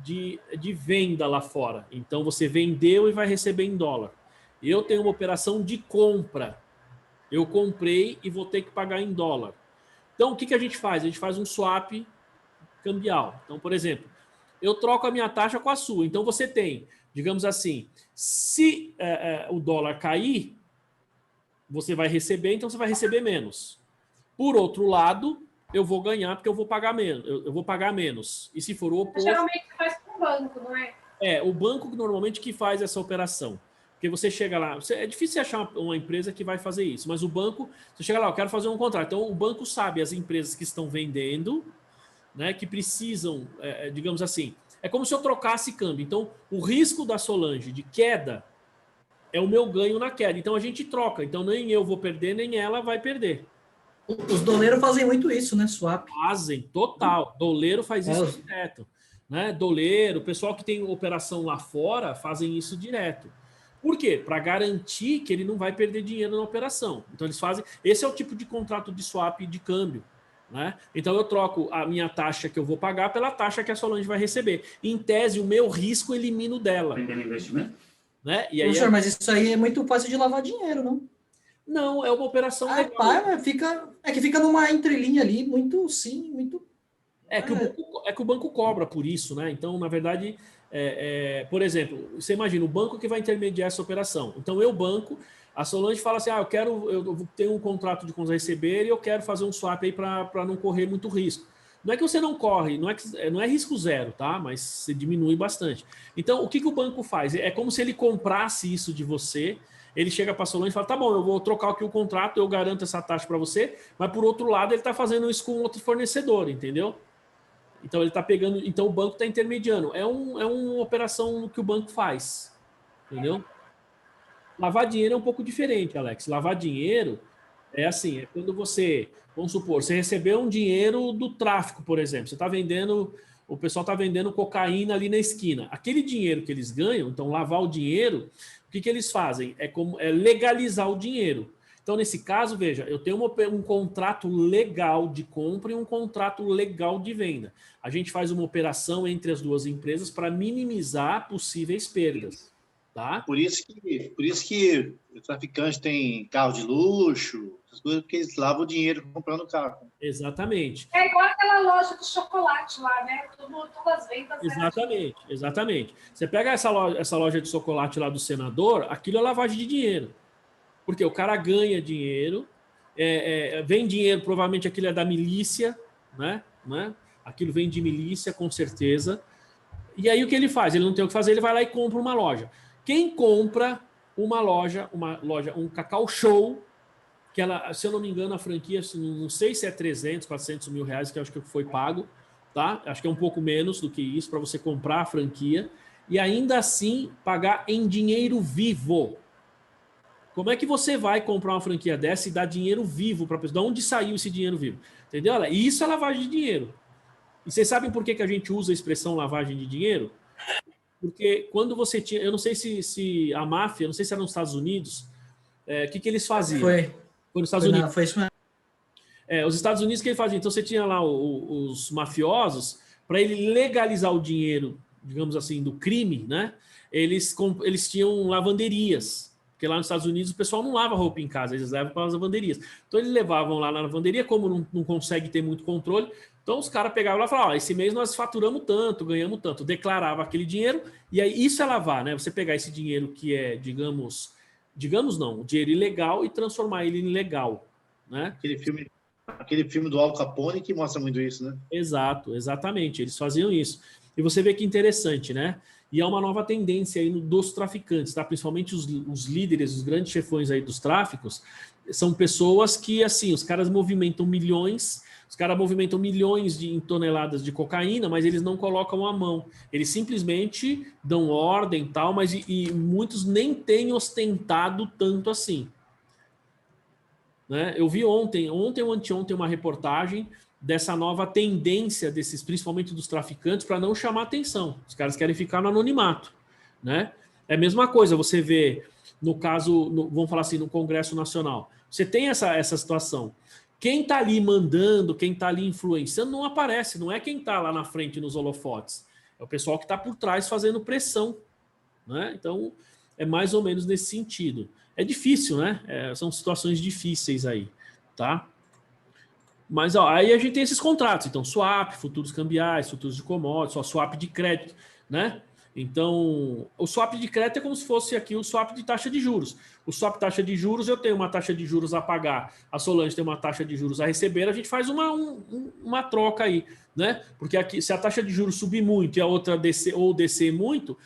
de venda lá fora. Então você vendeu e vai receber em dólar. Eu tenho uma operação de compra. Eu comprei e vou ter que pagar em dólar. Então, o que a gente faz? A gente faz um swap cambial. Então, por exemplo, eu troco a minha taxa com a sua. Então, você tem, digamos assim, se o dólar cair, você vai receber, então você vai receber menos. Por outro lado, eu vou ganhar porque eu vou pagar menos. Eu vou pagar menos. E se for o oposto... Geralmente faz com o banco, não é? O banco normalmente que faz essa operação. Porque você chega lá, é difícil achar uma empresa que vai fazer isso, mas o banco, você chega lá, eu quero fazer um contrato. Então, o banco sabe as empresas que estão vendendo, né, que precisam, digamos assim, é como se eu trocasse câmbio. Então, o risco da Solange de queda é o meu ganho na queda. Então, a gente troca. Então, nem eu vou perder, nem ela vai perder. Os doleiros fazem muito isso, né? Swap. Fazem, total. Doleiro faz isso direto. Né? Doleiro, o pessoal que tem operação lá fora fazem isso direto. Por quê? Para garantir que ele não vai perder dinheiro na operação. Então eles fazem. Esse é o tipo de contrato de swap de câmbio. Né? Então eu troco a minha taxa que eu vou pagar pela taxa que a Solange vai receber. Em tese, o meu risco elimino dela. Né? E aí Professor, mas isso aí é muito fácil de lavar dinheiro, não? Não, é uma operação legal. Mas fica numa entrelinha ali, muito sim, muito. É que o banco cobra por isso, né? Então, na verdade, por exemplo, você imagina o banco que vai intermediar essa operação. Então, banco, a Solange fala assim: eu tenho um contrato de contas a receber e eu quero fazer um swap aí para não correr muito risco. Não é que você não corre, não é risco zero, tá? Mas você diminui bastante. Então, o que o banco faz? É como se ele comprasse isso de você. Ele chega para a Solange e fala: tá bom, eu vou trocar aqui o contrato, eu garanto essa taxa para você, mas por outro lado, ele está fazendo isso com outro fornecedor, entendeu? Então ele está pegando. Então o banco está intermediando. É uma operação que o banco faz. Entendeu? Lavar dinheiro é um pouco diferente, Alex. Lavar dinheiro é assim, é quando você, vamos supor, você recebeu um dinheiro do tráfico, por exemplo. Você está vendendo, o pessoal está vendendo cocaína ali na esquina. Aquele dinheiro que eles ganham, então lavar o dinheiro, o que eles fazem? É legalizar o dinheiro. Então, nesse caso, veja, eu tenho um contrato legal de compra e um contrato legal de venda. A gente faz uma operação entre as duas empresas para minimizar possíveis perdas. Tá? Por isso que o traficante tem carro de luxo, essas coisas, porque eles lavam o dinheiro comprando carro. Exatamente. É igual aquela loja de chocolate lá, né? Todas as vendas. Exatamente. Você pega essa loja de chocolate lá do senador, aquilo é lavagem de dinheiro. Porque o cara ganha dinheiro, vem dinheiro, provavelmente aquilo é da milícia, né? Aquilo vem de milícia, com certeza. E aí o que ele faz? Ele não tem o que fazer, ele vai lá e compra uma loja. Quem compra uma loja, um Cacau Show, que ela, se eu não me engano, a franquia, não sei se é 300, 400 mil reais, que eu acho que foi pago, tá? Acho que é um pouco menos do que isso para você comprar a franquia e ainda assim pagar em dinheiro vivo. Como é que você vai comprar uma franquia dessa e dar dinheiro vivo para a pessoa? De onde saiu esse dinheiro vivo? Entendeu? E isso é lavagem de dinheiro. E vocês sabem por que a gente usa a expressão lavagem de dinheiro? Porque quando você tinha... Eu não sei se a máfia, não sei se era nos Estados Unidos, o que eles faziam? Foi nos Estados Unidos. Foi isso mesmo. Os Estados Unidos, o que ele fazia? Então você tinha lá os mafiosos, para ele legalizar o dinheiro, digamos assim, do crime, né? Eles tinham lavanderias. Porque lá nos Estados Unidos o pessoal não lava roupa em casa, eles levam para as lavanderias. Então eles levavam lá na lavanderia, como não consegue ter muito controle, então os caras pegavam lá e falavam: esse mês nós faturamos tanto, ganhamos tanto, declarava aquele dinheiro, e aí isso é lavar, né? Você pegar esse dinheiro que é, digamos não, dinheiro ilegal e transformar ele em legal, né? Aquele filme do Al Capone que mostra muito isso, né? Exatamente, eles faziam isso. E você vê que interessante, né? E é uma nova tendência aí dos traficantes, tá? Principalmente os líderes, os grandes chefões aí dos tráficos, são pessoas que, assim, os caras movimentam milhões de toneladas de cocaína, mas eles não colocam a mão. Eles simplesmente dão ordem e tal, mas e muitos nem têm ostentado tanto assim. Né? Eu vi ontem ou anteontem, uma reportagem dessa nova tendência desses, principalmente dos traficantes, para não chamar atenção. Os caras querem ficar no anonimato, né? É a mesma coisa, você vê no caso, vamos falar assim, no Congresso Nacional. Você tem essa situação. Quem está ali mandando, quem está ali influenciando, não aparece, não é quem está lá na frente nos holofotes. É o pessoal que está por trás fazendo pressão, né? Então, é mais ou menos nesse sentido. É difícil, né? São situações difíceis aí, tá? Mas aí a gente tem esses contratos. Então, swap, futuros cambiais, futuros de commodities, só swap de crédito, né? Então, o swap de crédito é como se fosse aqui o swap de taxa de juros. O swap de taxa de juros, eu tenho uma taxa de juros a pagar, a Solange tem uma taxa de juros a receber, a gente faz uma troca aí, né? Porque aqui, se a taxa de juros subir muito e a outra descer muito,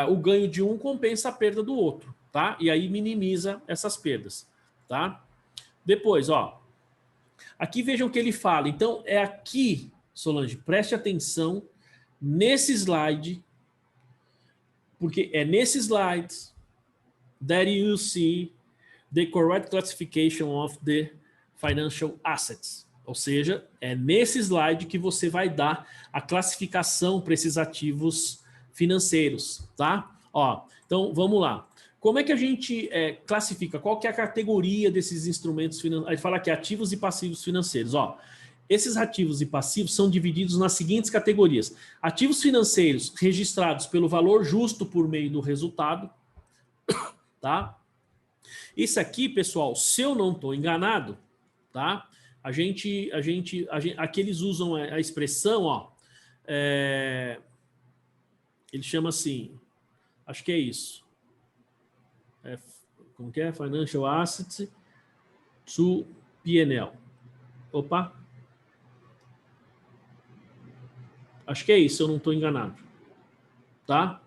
o ganho de um compensa a perda do outro, tá? E aí minimiza essas perdas, tá? Depois, aqui vejam o que ele fala. Então, é aqui, Solange, preste atenção nesse slide, porque é nesse slide that you see the correct classification of the Financial Assets. Ou seja, é nesse slide que você vai dar a classificação para esses ativos financeiros, tá? Ó, então, vamos lá. Como é que a gente classifica? Qual que é a categoria desses instrumentos financeiros? A gente fala aqui, ativos e passivos financeiros. Ó, esses ativos e passivos são divididos nas seguintes categorias. Ativos financeiros registrados pelo valor justo por meio do resultado, tá? Isso aqui, pessoal, se eu não estou enganado, tá? Aqui eles usam a expressão, ó, ele chama assim, acho que é isso. Como que é? Financial Assets to P&L. Opa. Acho que é isso, se eu não estou enganado. Tá?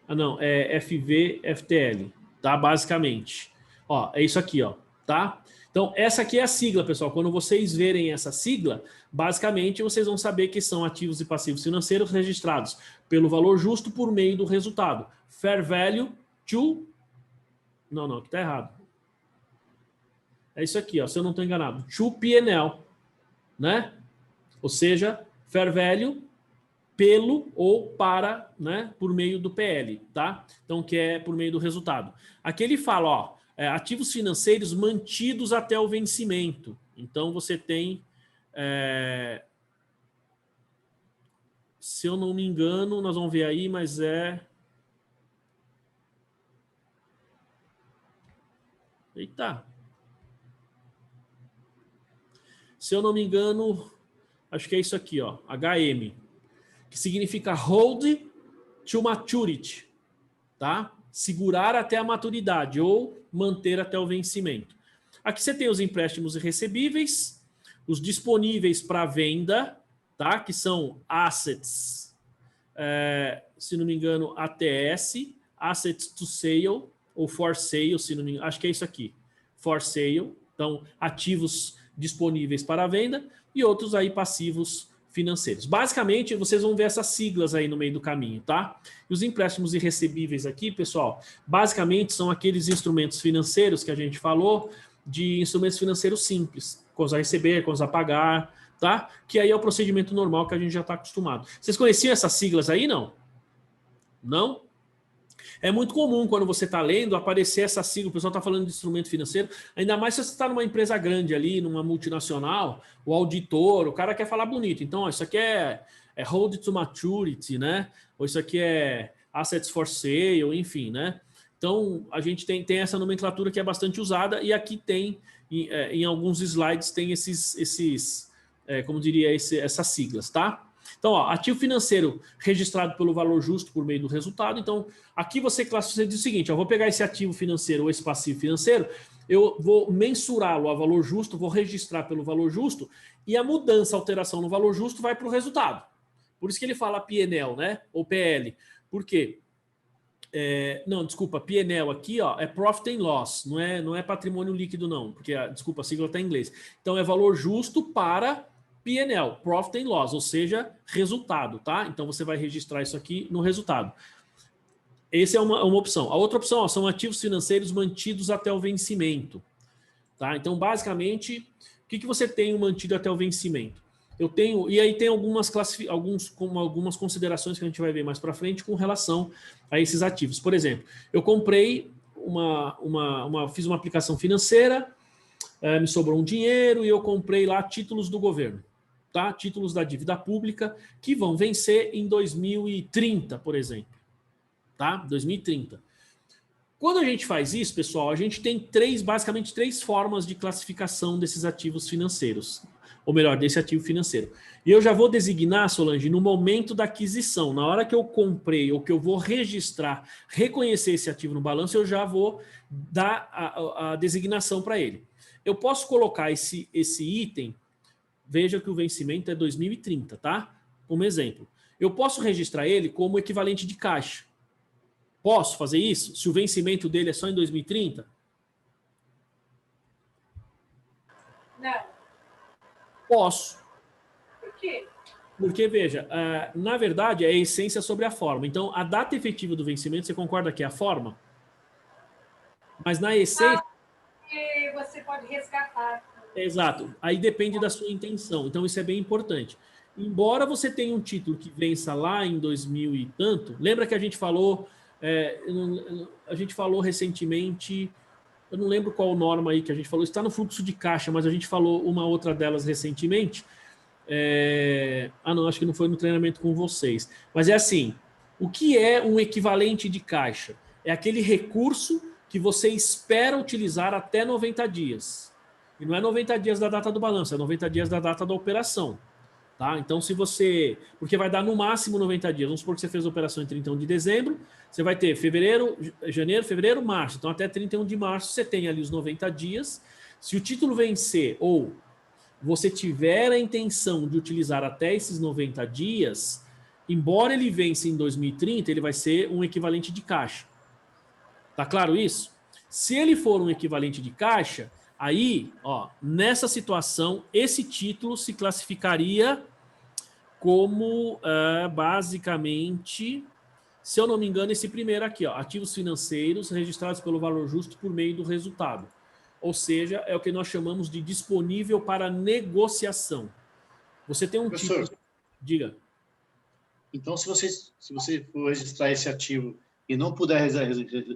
Ah, não, é FVFTL, tá? Basicamente. Ó, é isso aqui, ó, tá? Então, essa aqui é a sigla, pessoal. Quando vocês verem essa sigla, basicamente vocês vão saber que são ativos e passivos financeiros registrados pelo valor justo por meio do resultado. Fair value to... Não, aqui tá errado. É isso aqui, ó, se eu não estou enganado. To P&L, né? Ou seja, fair value pelo ou para, né, por meio do PL, tá? Então, que é por meio do resultado. Aqui ele fala, ó, ativos financeiros mantidos até o vencimento. Então, você tem, se eu não me engano, nós vamos ver aí, mas eita. Se eu não me engano, acho que é isso aqui, ó, HM, que significa Hold to Maturity, tá? Segurar até a maturidade ou manter até o vencimento. Aqui você tem os empréstimos recebíveis, os disponíveis para venda, tá? Que são assets, se não me engano, ATS, assets to sale ou for sale, se não me engano, acho que é isso aqui, for sale. Então, ativos disponíveis para venda e outros aí passivos financeiros. Basicamente, vocês vão ver essas siglas aí no meio do caminho, tá? E os empréstimos irrecebíveis aqui, pessoal, basicamente são aqueles instrumentos financeiros que a gente falou, de instrumentos financeiros simples, coisa a receber, coisa a pagar, tá? Que aí é o procedimento normal que a gente já está acostumado. Vocês conheciam essas siglas aí, não? Não? É muito comum quando você está lendo aparecer essa sigla, o pessoal está falando de instrumento financeiro, ainda mais se você está numa empresa grande ali, numa multinacional, o auditor, o cara quer falar bonito. Então, ó, isso aqui é hold to maturity, né? Ou isso aqui é assets for sale, enfim, né? Então, a gente tem essa nomenclatura que é bastante usada e aqui tem, em alguns slides, tem como diria, essas siglas, tá? Então, ó, ativo financeiro registrado pelo valor justo por meio do resultado. Então, aqui você classifica, você diz o seguinte, eu vou pegar esse ativo financeiro ou esse passivo financeiro, eu vou mensurá-lo a valor justo, vou registrar pelo valor justo e a mudança, a alteração no valor justo vai para o resultado. Por isso que ele fala P&L, né? Ou PL. Por quê? Não, desculpa, P&L aqui, ó, é Profit and Loss, não é patrimônio líquido não, porque, desculpa, a sigla está em inglês. Então, é valor justo para P&L, Profit and Loss, ou seja, resultado, tá? Então, você vai registrar isso aqui no resultado. Essa é uma opção. A outra opção, ó, são ativos financeiros mantidos até o vencimento, tá? Então, basicamente, o que você tem mantido até o vencimento? Eu tenho, e aí tem algumas considerações que a gente vai ver mais para frente com relação a esses ativos. Por exemplo, eu comprei fiz uma aplicação financeira, me sobrou um dinheiro e eu comprei lá títulos do governo, tá? Títulos da dívida pública que vão vencer em 2030, por exemplo, tá? 2030. Quando a gente faz isso, pessoal, a gente tem basicamente três formas de classificação desses ativos financeiros. Ou melhor, desse ativo financeiro. E eu já vou designar, Solange, no momento da aquisição, na hora que eu comprei ou que eu vou registrar, reconhecer esse ativo no balanço, eu já vou dar a designação para ele. Eu posso colocar esse item, veja que o vencimento é 2030, tá? Como exemplo. Eu posso registrar ele como equivalente de caixa. Posso fazer isso? Se o vencimento dele é só em 2030? Não. Posso. Por quê? Porque, veja, na verdade, é a essência sobre a forma. Então, a data efetiva do vencimento, você concorda que é a forma? Mas na essência... Porque você você pode resgatar. Exato. Aí depende da sua intenção. Então, isso é bem importante. Embora você tenha um título que vença lá em 2000 e tanto, lembra que a gente falou, recentemente, eu não lembro qual norma aí que a gente falou, está no fluxo de caixa, mas a gente falou uma outra delas recentemente. Não, acho que não foi no treinamento com vocês. Mas é assim, o que é um equivalente de caixa? É aquele recurso que você espera utilizar até 90 dias. E não é 90 dias da data do balanço, é 90 dias da data da operação. Tá? Então, se você... Porque vai dar no máximo 90 dias. Vamos supor que você fez a operação em 31 de dezembro, você vai ter janeiro, fevereiro, março. Então, até 31 de março, você tem ali os 90 dias. Se o título vencer ou você tiver a intenção de utilizar até esses 90 dias, embora ele vença em 2030, ele vai ser um equivalente de caixa. Tá claro isso? Se ele for um equivalente de caixa, aí, ó, nessa situação, esse título se classificaria como, basicamente, se eu não me engano, esse primeiro aqui, ó, ativos financeiros registrados pelo valor justo por meio do resultado. Ou seja, é o que nós chamamos de disponível para negociação. Você tem um Professor, título... Diga. Então, se você for registrar esse ativo e não puder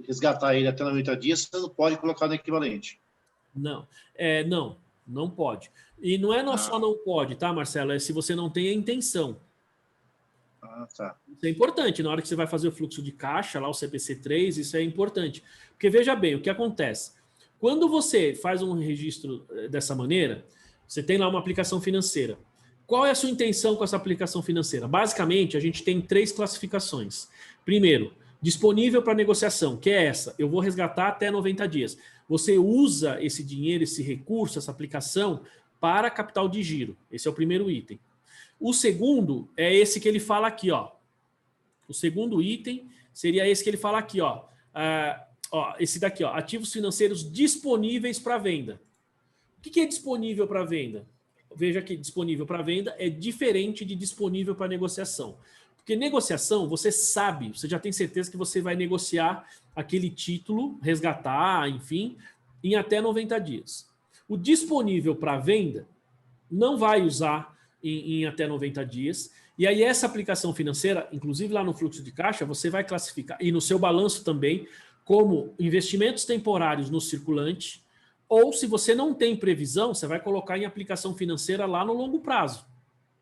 resgatar ele até 90 dias, você não pode colocar no equivalente. Não, não pode. E não é só não pode, tá, Marcelo? É se você não tem a intenção. Ah, tá. Isso é importante. Na hora que você vai fazer o fluxo de caixa, lá o CPC3, isso é importante. Porque veja bem, o que acontece? Quando você faz um registro dessa maneira, você tem lá uma aplicação financeira. Qual é a sua intenção com essa aplicação financeira? Basicamente, a gente tem 3 classificações. Primeiro, disponível para negociação, que é essa. Eu vou resgatar até 90 dias. Você usa esse dinheiro, esse recurso, essa aplicação para capital de giro. Esse é o primeiro item. O segundo é esse que ele fala aqui, ó. O segundo item seria esse que ele fala aqui, ó. Esse daqui, ó. Ativos financeiros disponíveis para venda. O que é disponível para venda? Veja que disponível para venda é diferente de disponível para negociação. Porque negociação, você sabe, você já tem certeza que você vai negociar aquele título, resgatar, enfim, em até 90 dias. O disponível para venda não vai usar em até 90 dias. E aí essa aplicação financeira, inclusive lá no fluxo de caixa, você vai classificar, e no seu balanço também, como investimentos temporários no circulante, ou se você não tem previsão, você vai colocar em aplicação financeira lá no longo prazo,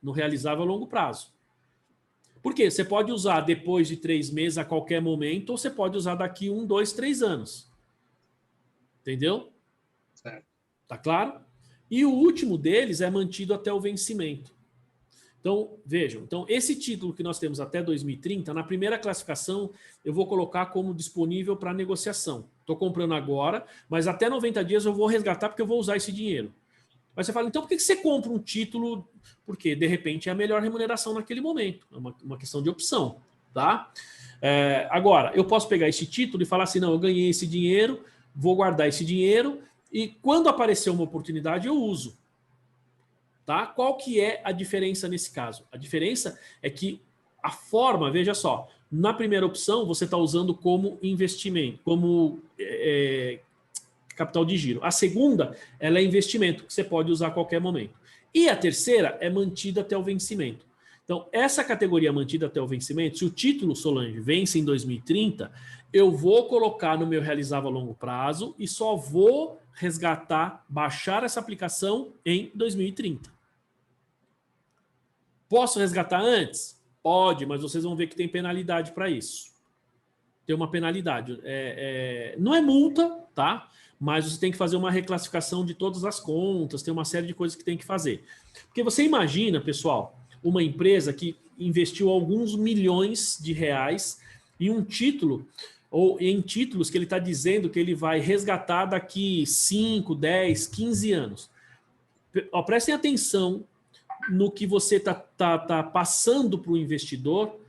no realizável a longo prazo. Por quê? Você pode usar depois de 3 meses a qualquer momento, ou você pode usar daqui 1, 2, 3 anos. Entendeu? Certo. Tá claro? E o último deles é mantido até o vencimento. Então, vejam, esse título que nós temos até 2030, na primeira classificação, eu vou colocar como disponível para negociação. Estou comprando agora, mas até 90 dias eu vou resgatar porque eu vou usar esse dinheiro. Mas você fala, então por que você compra um título? Porque, de repente, é a melhor remuneração naquele momento. É uma questão de opção, tá? Agora, eu posso pegar esse título e falar assim, não, eu ganhei esse dinheiro, vou guardar esse dinheiro e quando aparecer uma oportunidade eu uso. Tá? Qual que é a diferença nesse caso? A diferença é que a forma, veja só, na primeira opção você está usando como investimento, como capital de giro. A segunda, ela é investimento, que você pode usar a qualquer momento. E a terceira é mantida até o vencimento. Então, essa categoria mantida até o vencimento, se o título, Solange, vence em 2030, eu vou colocar no meu realizável a longo prazo e só vou resgatar, baixar essa aplicação em 2030. Posso resgatar antes? Pode, mas vocês vão ver que tem penalidade para isso. Tem uma penalidade. Não é multa, tá? Mas você tem que fazer uma reclassificação de todas as contas, tem uma série de coisas que tem que fazer. Porque você imagina, pessoal, uma empresa que investiu alguns milhões de reais em um título, ou em títulos que ele está dizendo que ele vai resgatar daqui 5, 10, 15 anos. Prestem atenção no que você tá passando para o investidor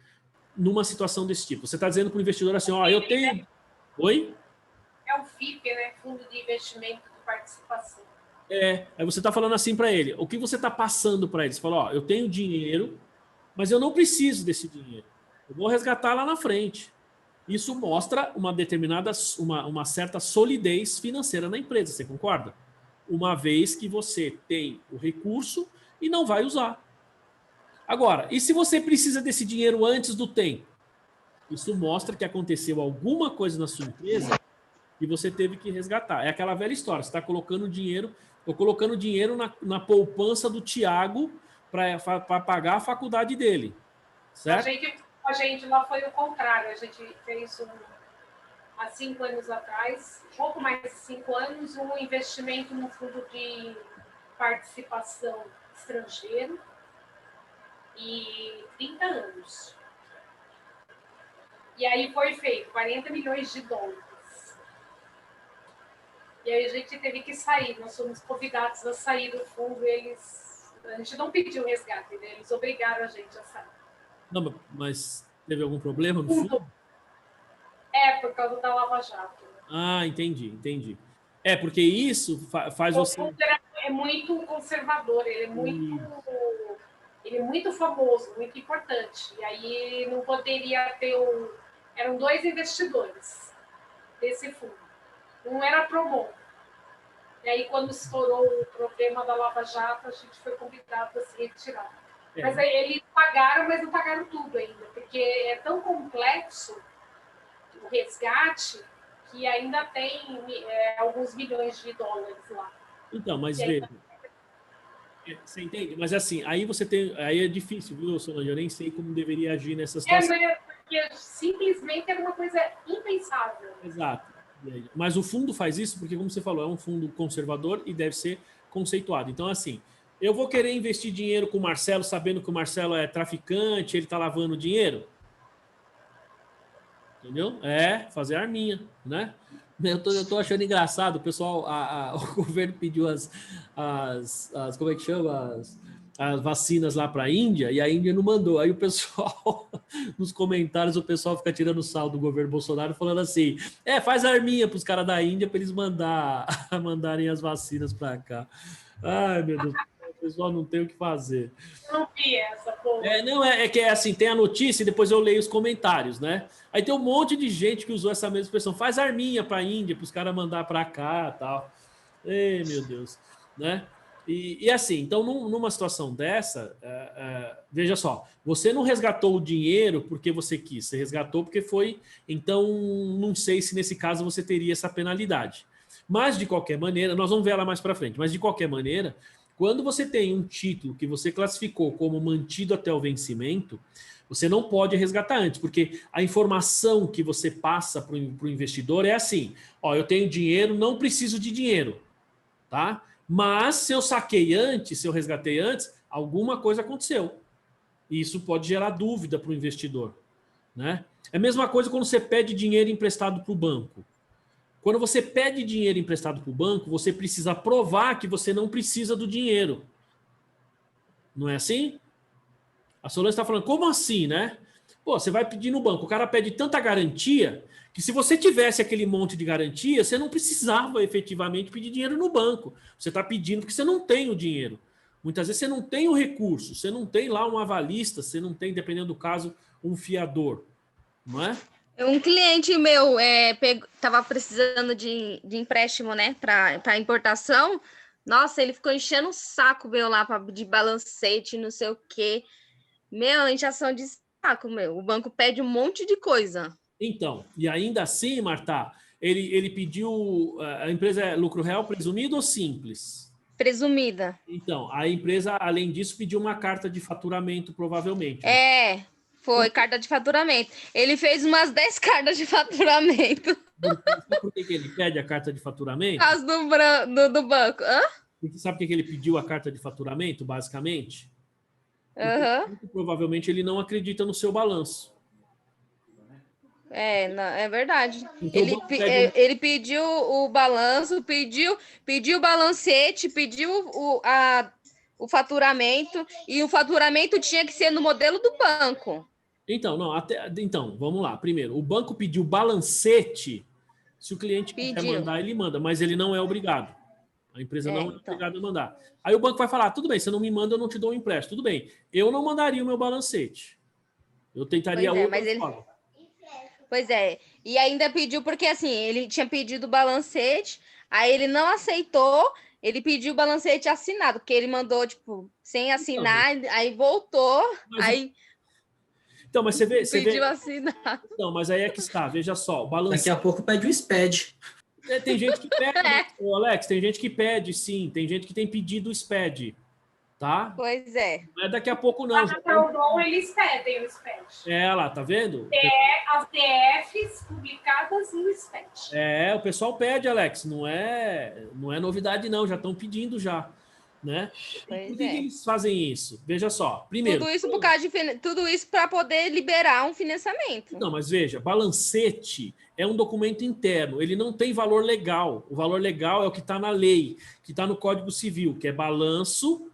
numa situação desse tipo. Você está dizendo para o investidor assim, ó, eu tenho... Oi? É o FIP, né? Fundo de Investimento de Participação. Aí você está falando assim para ele. O que você está passando para ele? Você fala, ó, eu tenho dinheiro, mas eu não preciso desse dinheiro. Eu vou resgatar lá na frente. Isso mostra uma determinada, uma certa solidez financeira na empresa, você concorda? uma vez que você tem o recurso e não vai usar. Agora, e se você precisa desse dinheiro antes do tempo? Isso mostra que aconteceu alguma coisa na sua empresa e você teve que resgatar. É aquela velha história, você está colocando dinheiro, estou colocando dinheiro na poupança do Tiago para pagar a faculdade dele, certo? A gente lá foi o contrário, a gente fez há 5 anos atrás, pouco mais de 5 anos, um investimento num fundo de participação estrangeiro e 30 anos. E aí foi feito 40 milhões de dólares. E aí a gente teve que sair, nós fomos convidados a sair do fundo, a gente não pediu resgate, né? Eles obrigaram a gente a sair. Não, mas teve algum problema no fundo? Por causa da Lava Jato. Ah, entendi. Porque isso faz você... O fundo é muito conservador, ele é muito famoso, muito importante. E aí não poderia ter Eram 2 investidores desse fundo. Um era Promon. E aí, quando estourou o problema da Lava Jato, a gente foi convidado a se retirar. Mas aí eles pagaram, mas não pagaram tudo ainda, porque é tão complexo o resgate que ainda tem alguns milhões de dólares lá. Então, mas veja... Você entende? Mas assim, aí é difícil, viu, Solange? Eu nem sei como deveria agir nessa situação. Porque simplesmente era uma coisa impensável. Exato. Mas o fundo faz isso porque, como você falou, é um fundo conservador e deve ser conceituado. Então, assim, eu vou querer investir dinheiro com o Marcelo sabendo que o Marcelo é traficante, ele está lavando dinheiro? Entendeu? Fazer arminha, né? Eu tô achando engraçado, o pessoal, o governo pediu como é que chama? As vacinas lá para a Índia, e a Índia não mandou. Aí o pessoal, nos comentários, o pessoal fica tirando sal do governo Bolsonaro, falando assim, faz arminha para os caras da Índia para eles mandarem as vacinas para cá. Ai, meu Deus, o pessoal não tem o que fazer. Eu não vi essa porra. Que é assim, tem a notícia e depois eu leio os comentários, né? Aí tem um monte de gente que usou essa mesma expressão, faz arminha para a Índia, para os caras mandar para cá e tal. Ei, meu Deus, né? E assim, então numa situação dessa, veja só, você não resgatou o dinheiro porque você quis, você resgatou porque foi, então não sei se nesse caso você teria essa penalidade. Mas de qualquer maneira, nós vamos ver ela mais para frente, mas de qualquer maneira, quando você tem um título que você classificou como mantido até o vencimento, você não pode resgatar antes, porque a informação que você passa para o investidor é assim, eu tenho dinheiro, não preciso de dinheiro, tá? Mas se eu saquei antes, se eu resgatei antes, alguma coisa aconteceu. E isso pode gerar dúvida para o investidor, né? É a mesma coisa quando você pede dinheiro emprestado para o banco. Quando você pede dinheiro emprestado para o banco, você precisa provar que você não precisa do dinheiro. Não é assim? A Solange está falando, como assim, né? Pô, você vai pedir no banco, o cara pede tanta garantia que se você tivesse aquele monte de garantia, você não precisava efetivamente pedir dinheiro no banco. Você está pedindo porque você não tem o dinheiro. Muitas vezes você não tem o recurso, você não tem lá um avalista, você não tem, dependendo do caso, um fiador. Não é? Um cliente meu estava precisando de empréstimo, né, para importação. Nossa, ele ficou enchendo o saco meu lá de balancete, não sei o quê. Meu, injeção de saco, meu. O banco pede um monte de coisa. Então, e ainda assim, Marta, ele pediu... A empresa é lucro real presumido ou simples? Presumida. Então, a empresa, além disso, pediu uma carta de faturamento, provavelmente. Foi carta de faturamento. Ele fez umas 10 cartas de faturamento. Sabe por que ele pede a carta de faturamento? Por causa do banco. Hã? Sabe por que ele pediu a carta de faturamento, basicamente? Uhum. Provavelmente ele não acredita no seu balanço. É verdade. Então, ele pediu o balanço, pediu o balancete, pediu o faturamento, e o faturamento tinha que ser no modelo do banco. Então, então, vamos lá. Primeiro, o banco pediu balancete. Se o cliente quiser mandar, ele manda, mas ele não é obrigado. A empresa não é obrigada a mandar. Aí o banco vai falar, tudo bem, você não me manda, eu não te dou um empréstimo. Tudo bem, eu não mandaria o meu balancete. Eu tentaria outra forma. Pois é, e ainda pediu, porque assim, ele tinha pedido o balancete, aí ele não aceitou, Ele pediu o balancete assinado, porque ele mandou, tipo, sem assinar, aí voltou, aí Então, mas você vê... pediu assinado. Não, mas aí é que está, veja só, o balancete... Daqui a pouco pede o SPED. Tem gente que pede, ô, Alex, tem gente que pede, sim, tem gente que tem pedido o SPED, tá? Pois é. Não é daqui a pouco, não. Lá na Prodon, eles pedem o SPED. É, lá, tá vendo? As DFs publicadas no SPED. É, o pessoal pede, Alex, não é novidade, não, já estão pedindo já, né? Pois Por que é. eles fazem isso? Veja só, primeiro... Tudo isso para poder liberar um financiamento. Não, mas veja, balancete é um documento interno, ele não tem valor legal. O valor legal é o que está na lei, que está no Código Civil, que é balanço,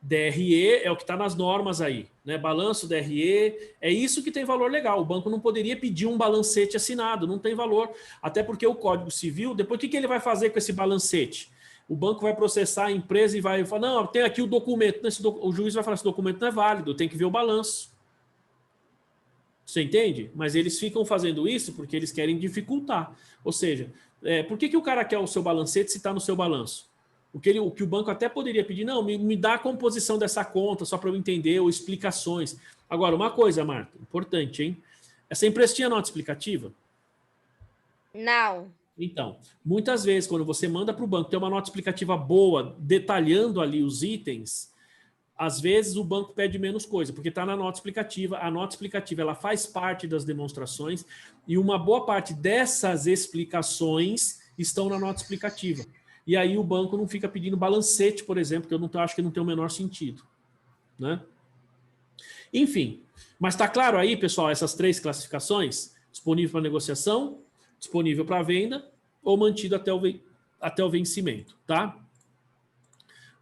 DRE, é o que está nas normas aí, né? Balanço, DRE, é isso que tem valor legal. O banco não poderia pedir um balancete assinado, não tem valor. Até porque o Código Civil, depois o que ele vai fazer com esse balancete? O banco vai processar a empresa e vai falar, não, tem aqui o documento. O juiz vai falar, esse documento não é válido, tem que ver o balanço. Você entende? Mas eles ficam fazendo isso porque eles querem dificultar. Ou seja, por que o cara quer o seu balancete se está no seu balanço? O que o banco até poderia pedir, não, me dá a composição dessa conta só para eu entender, ou explicações. Agora, uma coisa, Marta, importante, hein? Essa empresa tinha nota explicativa? Não. Então, muitas vezes, quando você manda para o banco ter uma nota explicativa boa, detalhando ali os itens, às vezes o banco pede menos coisa, porque está na nota explicativa. A nota explicativa ela faz parte das demonstrações e uma boa parte dessas explicações estão na nota explicativa. E aí o banco não fica pedindo balancete, por exemplo, que eu acho que não tem o menor sentido, né? Enfim, mas está claro aí, pessoal, essas 3 classificações? Disponível para negociação, disponível para venda ou mantido até o vencimento, tá?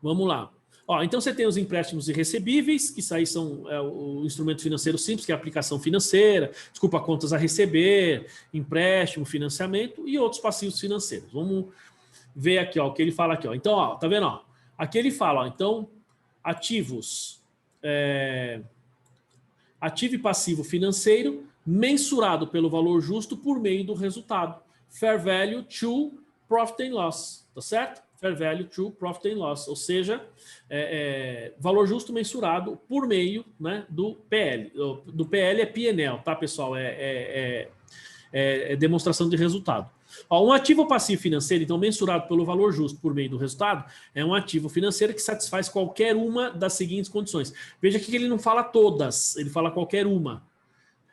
Vamos lá. Ó, então você tem os empréstimos irrecebíveis, que isso aí são o instrumento financeiro simples, que é a aplicação financeira, contas a receber, empréstimo, financiamento e outros passivos financeiros. Vamos ver aqui, ó, o que ele fala aqui, ó. Então, ó, tá vendo, ó? Aqui ele fala, ó, então, ativos, ativo e passivo financeiro mensurado pelo valor justo por meio do resultado. Fair value to profit and loss, tá certo? Fair value to profit and loss, ou seja, valor justo mensurado por meio, né, do PL. Do PL é P&L, tá, pessoal? É demonstração de resultado. Ó, um ativo passivo financeiro, então, mensurado pelo valor justo por meio do resultado, é um ativo financeiro que satisfaz qualquer uma das seguintes condições. Veja que ele não fala todas, ele fala qualquer uma.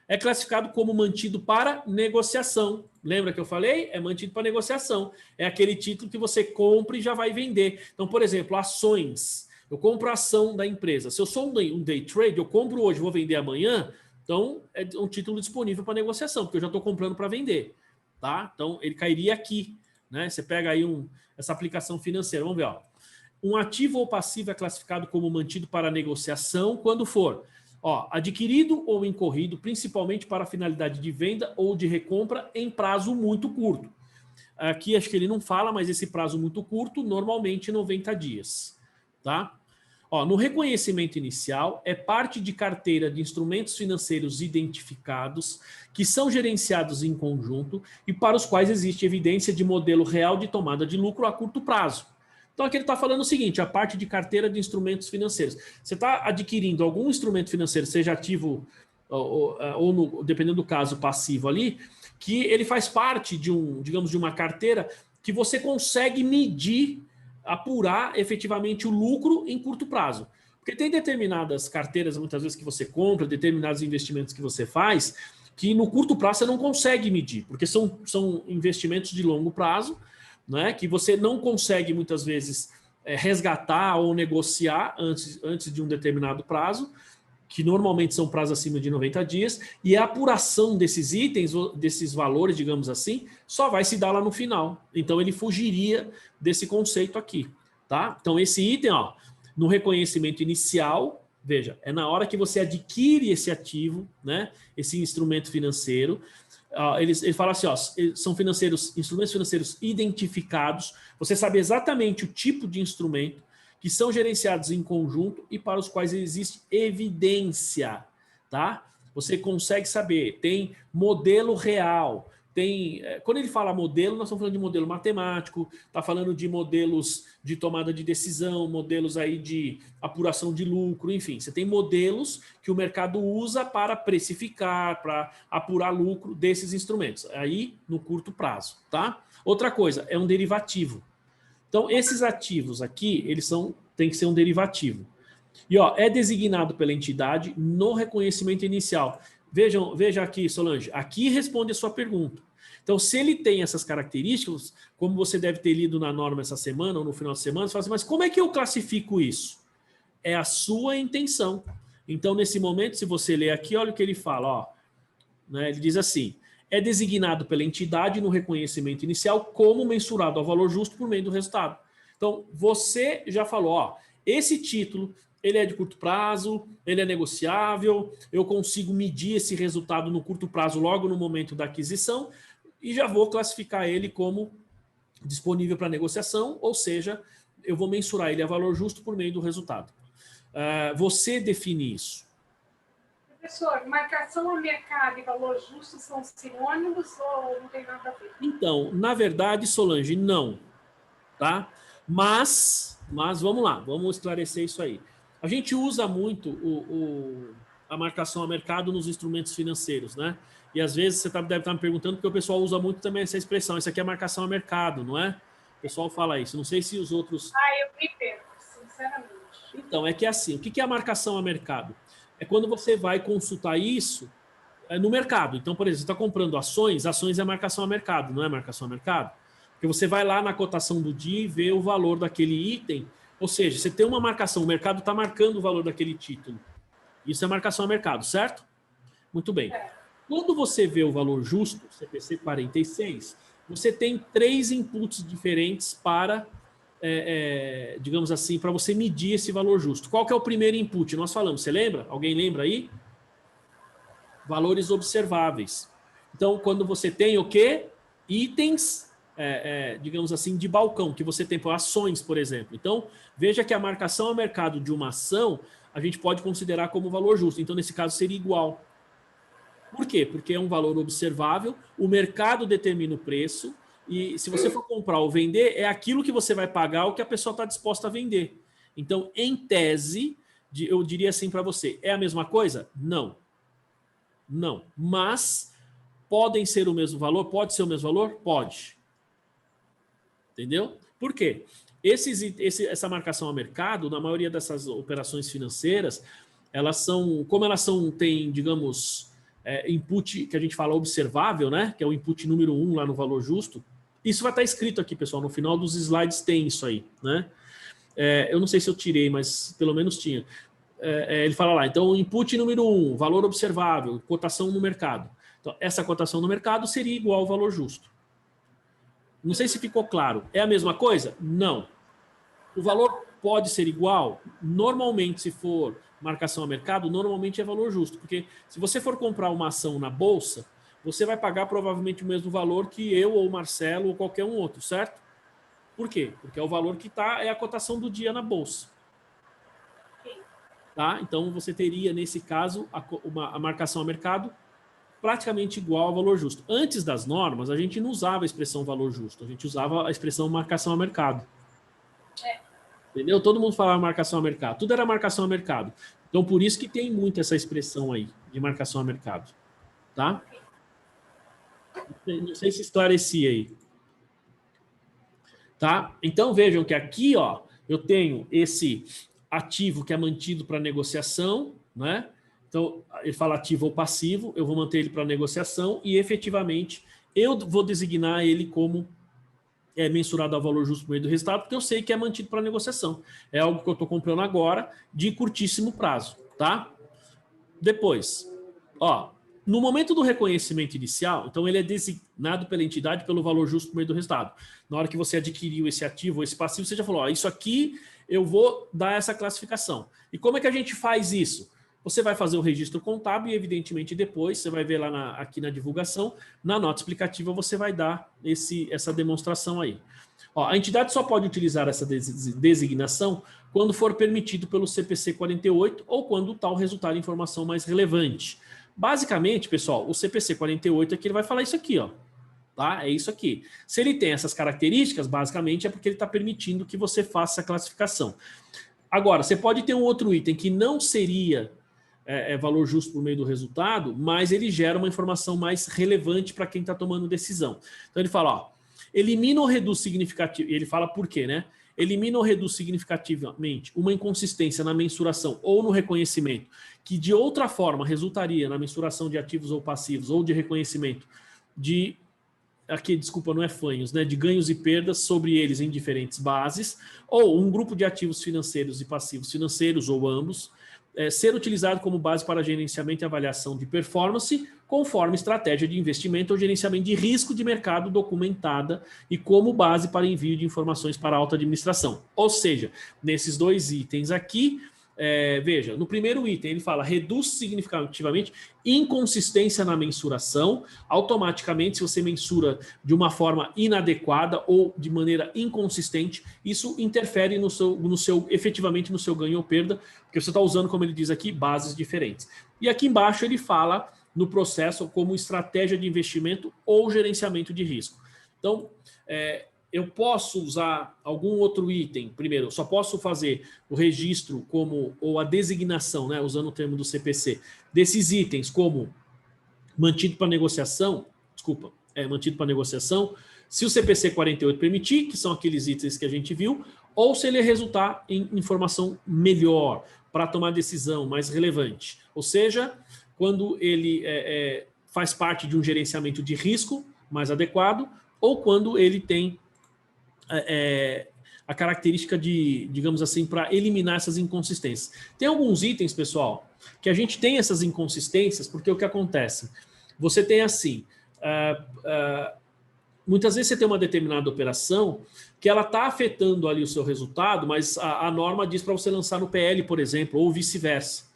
É classificado como mantido para negociação. Lembra que eu falei? É mantido para negociação. É aquele título que você compra e já vai vender. Então, por exemplo, ações. Eu compro a ação da empresa. Se eu sou um day trade, eu compro hoje, vou vender amanhã, então é um título disponível para negociação, porque eu já estou comprando para vender. Tá? Então, ele cairia aqui, né? Você pega aí essa aplicação financeira. Vamos ver, ó. Um ativo ou passivo é classificado como mantido para negociação quando for, ó, adquirido ou incorrido, principalmente para finalidade de venda ou de recompra em prazo muito curto. Aqui acho que ele não fala, mas esse prazo muito curto, normalmente 90 dias. Tá? Ó, no reconhecimento inicial, é parte de carteira de instrumentos financeiros identificados que são gerenciados em conjunto e para os quais existe evidência de modelo real de tomada de lucro a curto prazo. Então, aqui ele está falando o seguinte, a parte de carteira de instrumentos financeiros. Você está adquirindo algum instrumento financeiro, seja ativo ou dependendo do caso, passivo ali, que ele faz parte de digamos, de uma carteira que você consegue medir, apurar efetivamente o lucro em curto prazo. Porque tem determinadas carteiras, muitas vezes, que você compra, determinados investimentos que você faz, que no curto prazo você não consegue medir, porque são investimentos de longo prazo, né, que você não consegue, muitas vezes, resgatar ou negociar antes de um determinado prazo, que normalmente são prazos acima de 90 dias, e a apuração desses itens, desses valores, digamos assim, só vai se dar lá no final. Então, ele fugiria desse conceito aqui. Tá? Então, esse item, ó, no reconhecimento inicial, veja, é na hora que você adquire esse ativo, né, esse instrumento financeiro, ele fala assim, ó, são instrumentos financeiros identificados, você sabe exatamente o tipo de instrumento, que são gerenciados em conjunto e para os quais existe evidência, tá? Você consegue saber, tem modelo real, quando ele fala modelo, nós estamos falando de modelo matemático, está falando de modelos de tomada de decisão, modelos aí de apuração de lucro, enfim. Você tem modelos que o mercado usa para precificar, para apurar lucro desses instrumentos, aí no curto prazo, tá? Outra coisa, é um derivativo. Então, esses ativos aqui, tem que ser um derivativo. E ó, é designado pela entidade no reconhecimento inicial. Veja aqui, Solange, aqui responde a sua pergunta. Então, se ele tem essas características, como você deve ter lido na norma essa semana ou no final de semana, você fala assim, mas como é que eu classifico isso? É a sua intenção. Então, nesse momento, se você ler aqui, olha o que ele fala, ó, né, ele diz assim, é designado pela entidade no reconhecimento inicial como mensurado ao valor justo por meio do resultado. Então, você já falou, ó, esse título, ele é de curto prazo, ele é negociável, eu consigo medir esse resultado no curto prazo logo no momento da aquisição e já vou classificar ele como disponível para negociação, ou seja, eu vou mensurar ele a valor justo por meio do resultado. Você define isso. Professor, marcação a mercado e valor justo são sinônimos ou não tem nada a ver? Então, na verdade, Solange, não. Tá? Mas vamos lá, vamos esclarecer isso aí. A gente usa muito a marcação a mercado nos instrumentos financeiros, né? E às vezes você deve estar me perguntando, porque o pessoal usa muito também essa expressão. Isso aqui é marcação a mercado, não é? O pessoal fala isso. Não sei se os outros... Eu me perco, sinceramente. Então, é que é assim. O que é a marcação a mercado? É quando você vai consultar isso no mercado. Então, por exemplo, você está comprando ações é marcação a mercado, não é marcação a mercado? Porque você vai lá na cotação do dia e vê o valor daquele item. Ou seja, você tem uma marcação, o mercado está marcando o valor daquele título. Isso é marcação a mercado, certo? Muito bem. Quando você vê o valor justo, CPC 46, você tem 3 inputs diferentes para, digamos assim, para você medir esse valor justo. Qual que é o primeiro input? Nós falamos, você lembra? Alguém lembra aí? Valores observáveis. Então, quando você tem o quê? Itens... digamos assim, de balcão, que você tem por ações, por exemplo. Então, veja que a marcação a mercado de uma ação, a gente pode considerar como valor justo. Então, nesse caso, seria igual. Por quê? Porque é um valor observável, o mercado determina o preço, e se você for comprar ou vender, é aquilo que você vai pagar o que a pessoa está disposta a vender. Então, em tese, eu diria assim para você, é a mesma coisa? Não. Não. Mas, podem ser o mesmo valor? Pode ser o mesmo valor? Pode. Entendeu? Por quê? Essa marcação a mercado, na maioria dessas operações financeiras, como elas têm, digamos, input que a gente fala observável, né? Que é o input número 1 lá no valor justo. Isso vai estar escrito aqui, pessoal. No final dos slides tem isso aí, né? Eu não sei se eu tirei, mas pelo menos tinha. Ele fala lá, então, input número 1, valor observável, cotação no mercado. Então, essa cotação no mercado seria igual ao valor justo. Não sei se ficou claro. É a mesma coisa? Não. O valor pode ser igual? Normalmente, se for marcação a mercado, normalmente é valor justo. Porque se você for comprar uma ação na bolsa, você vai pagar provavelmente o mesmo valor que eu ou o Marcelo ou qualquer um outro, certo? Por quê? Porque é o valor que é a cotação do dia na bolsa. Tá? Então, você teria, nesse caso, a marcação a mercado praticamente igual ao valor justo. Antes das normas, a gente não usava a expressão valor justo, a gente usava a expressão marcação a mercado. Entendeu? Todo mundo falava marcação a mercado, tudo era marcação a mercado. Então, por isso que tem muito essa expressão aí, de marcação a mercado. Tá? Não sei se esclareci aí. Tá? Então, vejam que aqui, ó, eu tenho esse ativo que é mantido para negociação, né? Então, ele fala ativo ou passivo, eu vou manter ele para negociação e, efetivamente, eu vou designar ele como mensurado ao valor justo por meio do resultado, porque eu sei que é mantido para negociação. É algo que eu estou comprando agora de curtíssimo prazo, tá? Depois, ó, no momento do reconhecimento inicial, então ele é designado pela entidade pelo valor justo por meio do resultado. Na hora que você adquiriu esse ativo ou esse passivo, você já falou, ó, isso aqui eu vou dar essa classificação. E como é que a gente faz isso? Você vai fazer o registro contábil e, evidentemente, depois, você vai ver lá aqui na divulgação, na nota explicativa você vai dar essa demonstração aí. Ó, a entidade só pode utilizar essa designação quando for permitido pelo CPC 48 ou quando tal resultar em informação mais relevante. Basicamente, pessoal, o CPC 48 aqui ele vai falar isso aqui, ó. Tá? É isso aqui. Se ele tem essas características, basicamente é porque ele está permitindo que você faça essa classificação. Agora, você pode ter um outro item que não seria valor justo por meio do resultado, mas ele gera uma informação mais relevante para quem está tomando decisão. Então ele fala, ó, elimina ou reduz significativamente, ele fala por quê, né? Elimina ou reduz significativamente uma inconsistência na mensuração ou no reconhecimento, que de outra forma resultaria na mensuração de ativos ou passivos, ou de reconhecimento de, aqui, desculpa, não é fanhos, né? De ganhos e perdas sobre eles em diferentes bases, ou um grupo de ativos financeiros e passivos financeiros, ou ambos, ser utilizado como base para gerenciamento e avaliação de performance, conforme estratégia de investimento ou gerenciamento de risco de mercado documentada e como base para envio de informações para a alta administração. Ou seja, nesses dois itens aqui, veja, no primeiro item ele fala reduz significativamente inconsistência na mensuração. Automaticamente, se você mensura de uma forma inadequada ou de maneira inconsistente, isso interfere efetivamente no seu ganho ou perda, porque você está usando, como ele diz aqui, bases diferentes. E aqui embaixo ele fala no processo como estratégia de investimento ou gerenciamento de risco. Então, eu posso usar algum outro item. Primeiro, eu só posso fazer o registro ou a designação, né, usando o termo do CPC, desses itens como mantido para negociação, mantido para negociação, se o CPC 48 permitir, que são aqueles itens que a gente viu, ou se ele resultar em informação melhor para tomar decisão mais relevante. Ou seja, quando ele faz parte de um gerenciamento de risco mais adequado, ou quando ele tem a característica de, digamos assim, para eliminar essas inconsistências. Tem alguns itens, pessoal, que a gente tem essas inconsistências, porque o que acontece? Você tem assim, muitas vezes você tem uma determinada operação que ela está afetando ali o seu resultado, mas a norma diz para você lançar no PL, por exemplo, ou vice-versa.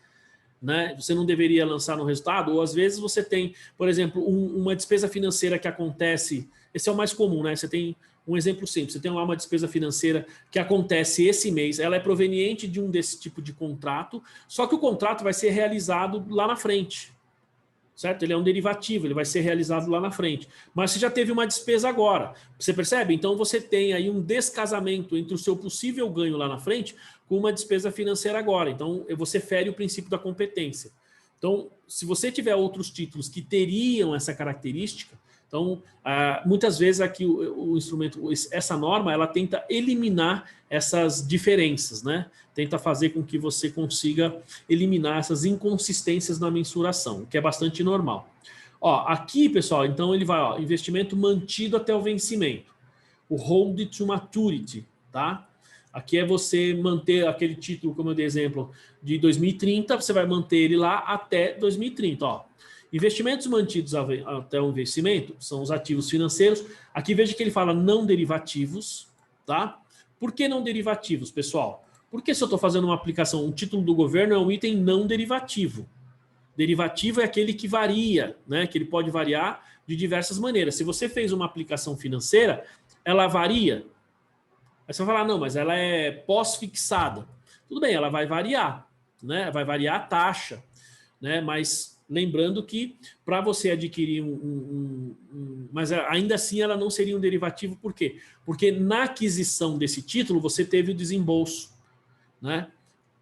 Né? Você não deveria lançar no resultado, ou às vezes você tem, por exemplo, uma despesa financeira que acontece, esse é o mais comum, né? Você tem um exemplo simples, você tem lá uma despesa financeira que acontece esse mês, ela é proveniente de desse tipo de contrato, só que o contrato vai ser realizado lá na frente, certo? Ele é um derivativo, ele vai ser realizado lá na frente, mas você já teve uma despesa agora, você percebe? Então você tem aí um descasamento entre o seu possível ganho lá na frente com uma despesa financeira agora, então você fere o princípio da competência. Então, se você tiver outros títulos que teriam essa característica, então, muitas vezes aqui o instrumento, essa norma, ela tenta eliminar essas diferenças, né? Tenta fazer com que você consiga eliminar essas inconsistências na mensuração, o que é bastante normal. Ó, aqui, pessoal, então ele vai, ó, investimento mantido até o vencimento. O hold to maturity, tá? Aqui é você manter aquele título, como eu dei exemplo, de 2030, você vai manter ele lá até 2030, ó. Investimentos mantidos até o vencimento são os ativos financeiros. Aqui veja que ele fala não derivativos, tá? Por que não derivativos, pessoal? Porque se eu estou fazendo uma aplicação, um título do governo é um item não derivativo. Derivativo é aquele que varia, né? Que ele pode variar de diversas maneiras. Se você fez uma aplicação financeira, ela varia. Aí você vai falar, não, mas ela é pós-fixada. Tudo bem, ela vai variar, né? Vai variar a taxa, né? Mas lembrando que para você adquirir mas ainda assim ela não seria um derivativo, por quê? Porque na aquisição desse título você teve o desembolso, né?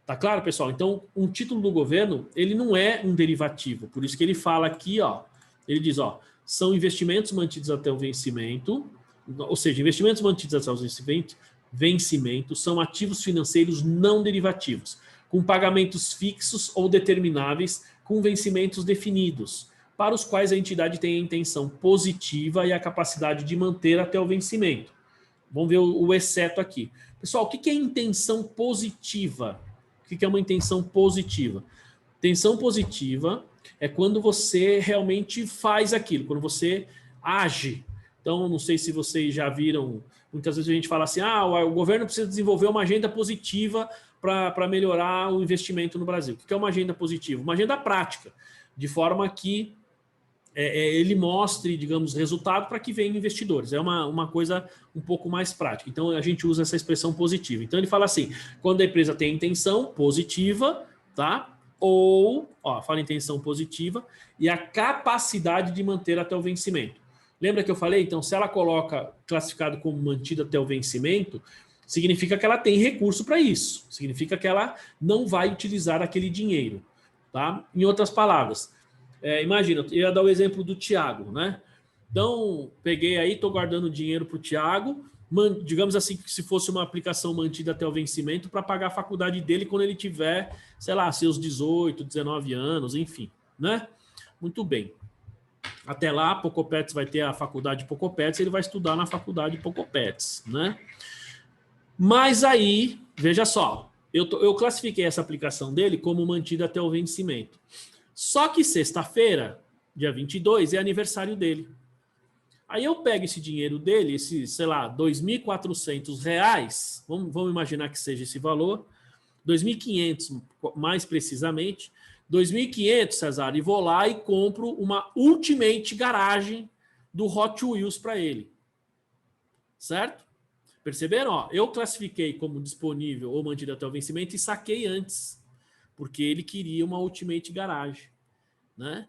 Tá claro, pessoal? Então, um título do governo, ele não é um derivativo, por isso que ele fala aqui, ó, ele diz, ó, são investimentos mantidos até o vencimento, ou seja, investimentos mantidos até o vencimento são ativos financeiros não derivativos, com pagamentos fixos ou determináveis com vencimentos definidos, para os quais a entidade tem a intenção positiva e a capacidade de manter até o vencimento. Vamos ver o exceto aqui. Pessoal, o que é intenção positiva? O que é uma intenção positiva? Intenção positiva é quando você realmente faz aquilo, quando você age. Então, não sei se vocês já viram, muitas vezes a gente fala assim, o governo precisa desenvolver uma agenda positiva para melhorar o investimento no Brasil. O que é uma agenda positiva? Uma agenda prática, de forma que ele mostre, digamos, resultado para que venham investidores. É uma coisa um pouco mais prática. Então, a gente usa essa expressão positiva. Então, ele fala assim, quando a empresa tem intenção positiva, tá? Ou, fala intenção positiva, e a capacidade de manter até o vencimento. Lembra que eu falei? Então, se ela coloca classificado como mantido até o vencimento, significa que ela tem recurso para isso. Significa que ela não vai utilizar aquele dinheiro. Tá? Em outras palavras, imagina, eu ia dar o exemplo do Thiago, né? Então, peguei aí, estou guardando dinheiro para o Thiago, digamos assim, que se fosse uma aplicação mantida até o vencimento para pagar a faculdade dele quando ele tiver, sei lá, seus 18, 19 anos, enfim, né? Muito bem. Até lá, Pocopets vai ter a faculdade Pocopets, ele vai estudar na faculdade Pocopets, né? Mas aí, veja só, eu classifiquei essa aplicação dele como mantida até o vencimento. Só que sexta-feira, dia 22, é aniversário dele. Aí eu pego esse dinheiro dele, esses, sei lá, R$ 2.400, vamos imaginar que seja esse valor, 2.500 mais precisamente, 2.500, Cesar, e vou lá e compro uma Ultimate Garagem do Hot Wheels para ele. Certo? Perceberam? Ó, eu classifiquei como disponível ou mantido até o vencimento e saquei antes, porque ele queria uma Ultimate Garage. Né?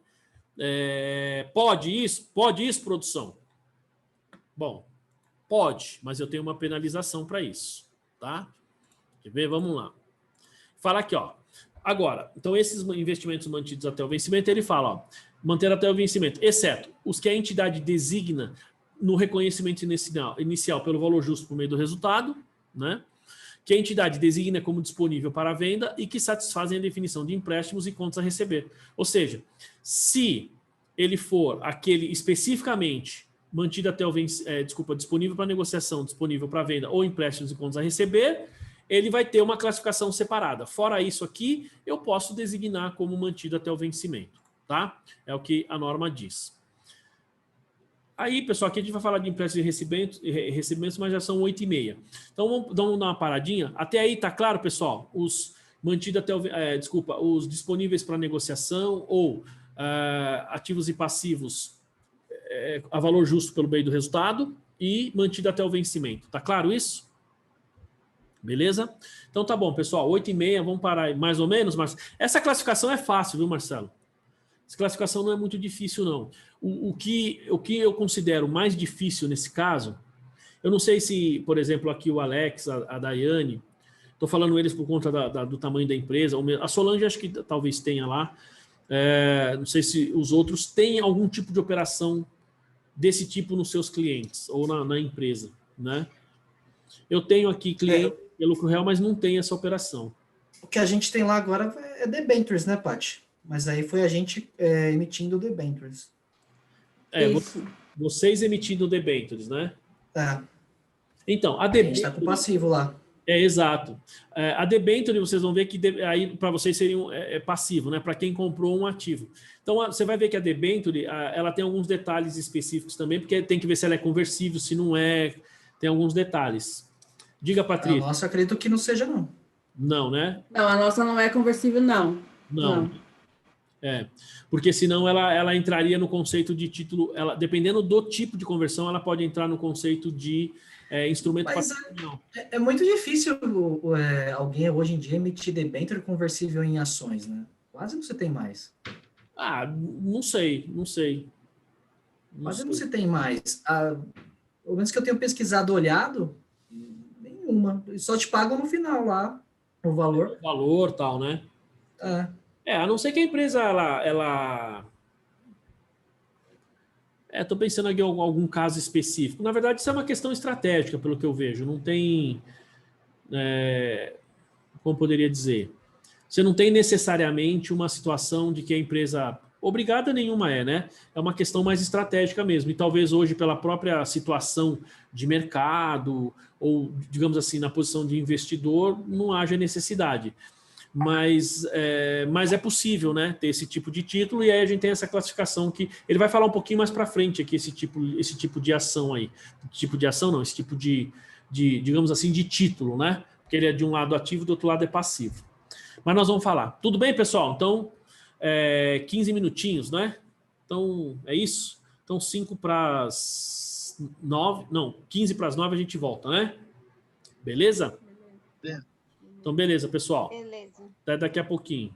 Pode isso? Pode isso, produção? Bom, pode, mas eu tenho uma penalização para isso. Tá? Quer ver? Vamos lá. Fala aqui, ó. Agora, então esses investimentos mantidos até o vencimento, ele fala, ó, manter até o vencimento, exceto os que a entidade designa no reconhecimento inicial pelo valor justo por meio do resultado, né? Que a entidade designa como disponível para a venda e que satisfazem a definição de empréstimos e contas a receber. Ou seja, se ele for aquele especificamente mantido até o vencimento, disponível para negociação, disponível para venda ou empréstimos e contas a receber, ele vai ter uma classificação separada. Fora isso aqui, eu posso designar como mantido até o vencimento, tá? É o que a norma diz. Aí, pessoal, aqui a gente vai falar de empréstimos e recebimentos, mas já são 8h30. Então, vamos dar uma paradinha. Até aí, tá claro, pessoal? Os mantidos até os disponíveis para negociação ou ativos e passivos a valor justo pelo meio do resultado e mantido até o vencimento. Tá claro isso? Beleza? Então tá bom, pessoal, 8h30, vamos parar aí, mais ou menos, mas essa classificação é fácil, viu, Marcelo? Essa classificação não é muito difícil, não. O que eu considero mais difícil nesse caso, eu não sei se, por exemplo, aqui o Alex, a Daiane, estou falando eles por conta do tamanho da empresa, a Solange acho que talvez tenha lá, não sei se os outros têm algum tipo de operação desse tipo nos seus clientes ou na empresa, né? Eu tenho aqui cliente pelo lucro real, mas não tem essa operação. O que a gente tem lá agora é debentures, né, Paty? Mas aí foi a gente emitindo debentures. Vocês emitindo debentures, né? Então, a debenture... A gente está com o passivo lá. Exato. A debenture, vocês vão ver que aí para vocês seria passivo, né? Para quem comprou um ativo. Então, você vai ver que a debenture, ela tem alguns detalhes específicos também, porque tem que ver se ela é conversível, se não é, tem alguns detalhes. Diga, Patrícia. A nossa, acredito que não seja, não. Não, né? Não, a nossa não é conversível, não. Não. Porque senão ela entraria no conceito de título, dependendo do tipo de conversão, ela pode entrar no conceito de instrumento patrimonial. É muito difícil alguém hoje em dia emitir debênture conversível em ações, né? Quase não se tem mais. Não sei. Quase não se tem mais. Pelo menos que eu tenho pesquisado, olhado, nenhuma. Só te pagam no final lá o valor. O valor, tal, né? A não ser que a empresa, estou pensando aqui em algum caso específico. Na verdade, isso é uma questão estratégica, pelo que eu vejo. Não tem, como poderia dizer, você não tem necessariamente uma situação de que a empresa, obrigada nenhuma né? É uma questão mais estratégica mesmo. E talvez hoje, pela própria situação de mercado, ou, digamos assim, na posição de investidor, não haja necessidade. Mas é possível, né, ter esse tipo de título, e aí a gente tem essa classificação que ele vai falar um pouquinho mais para frente aqui, esse tipo de ação aí. Tipo de ação não, esse tipo de digamos assim, de título, né? Porque ele é de um lado ativo, do outro lado é passivo. Mas nós vamos falar. Tudo bem, pessoal? Então, 15 minutinhos, né? Então, é isso? Então, 5 para as 9, não, 15 para as 9 a gente volta, né? Beleza? Então, beleza, pessoal. Beleza. Até daqui a pouquinho.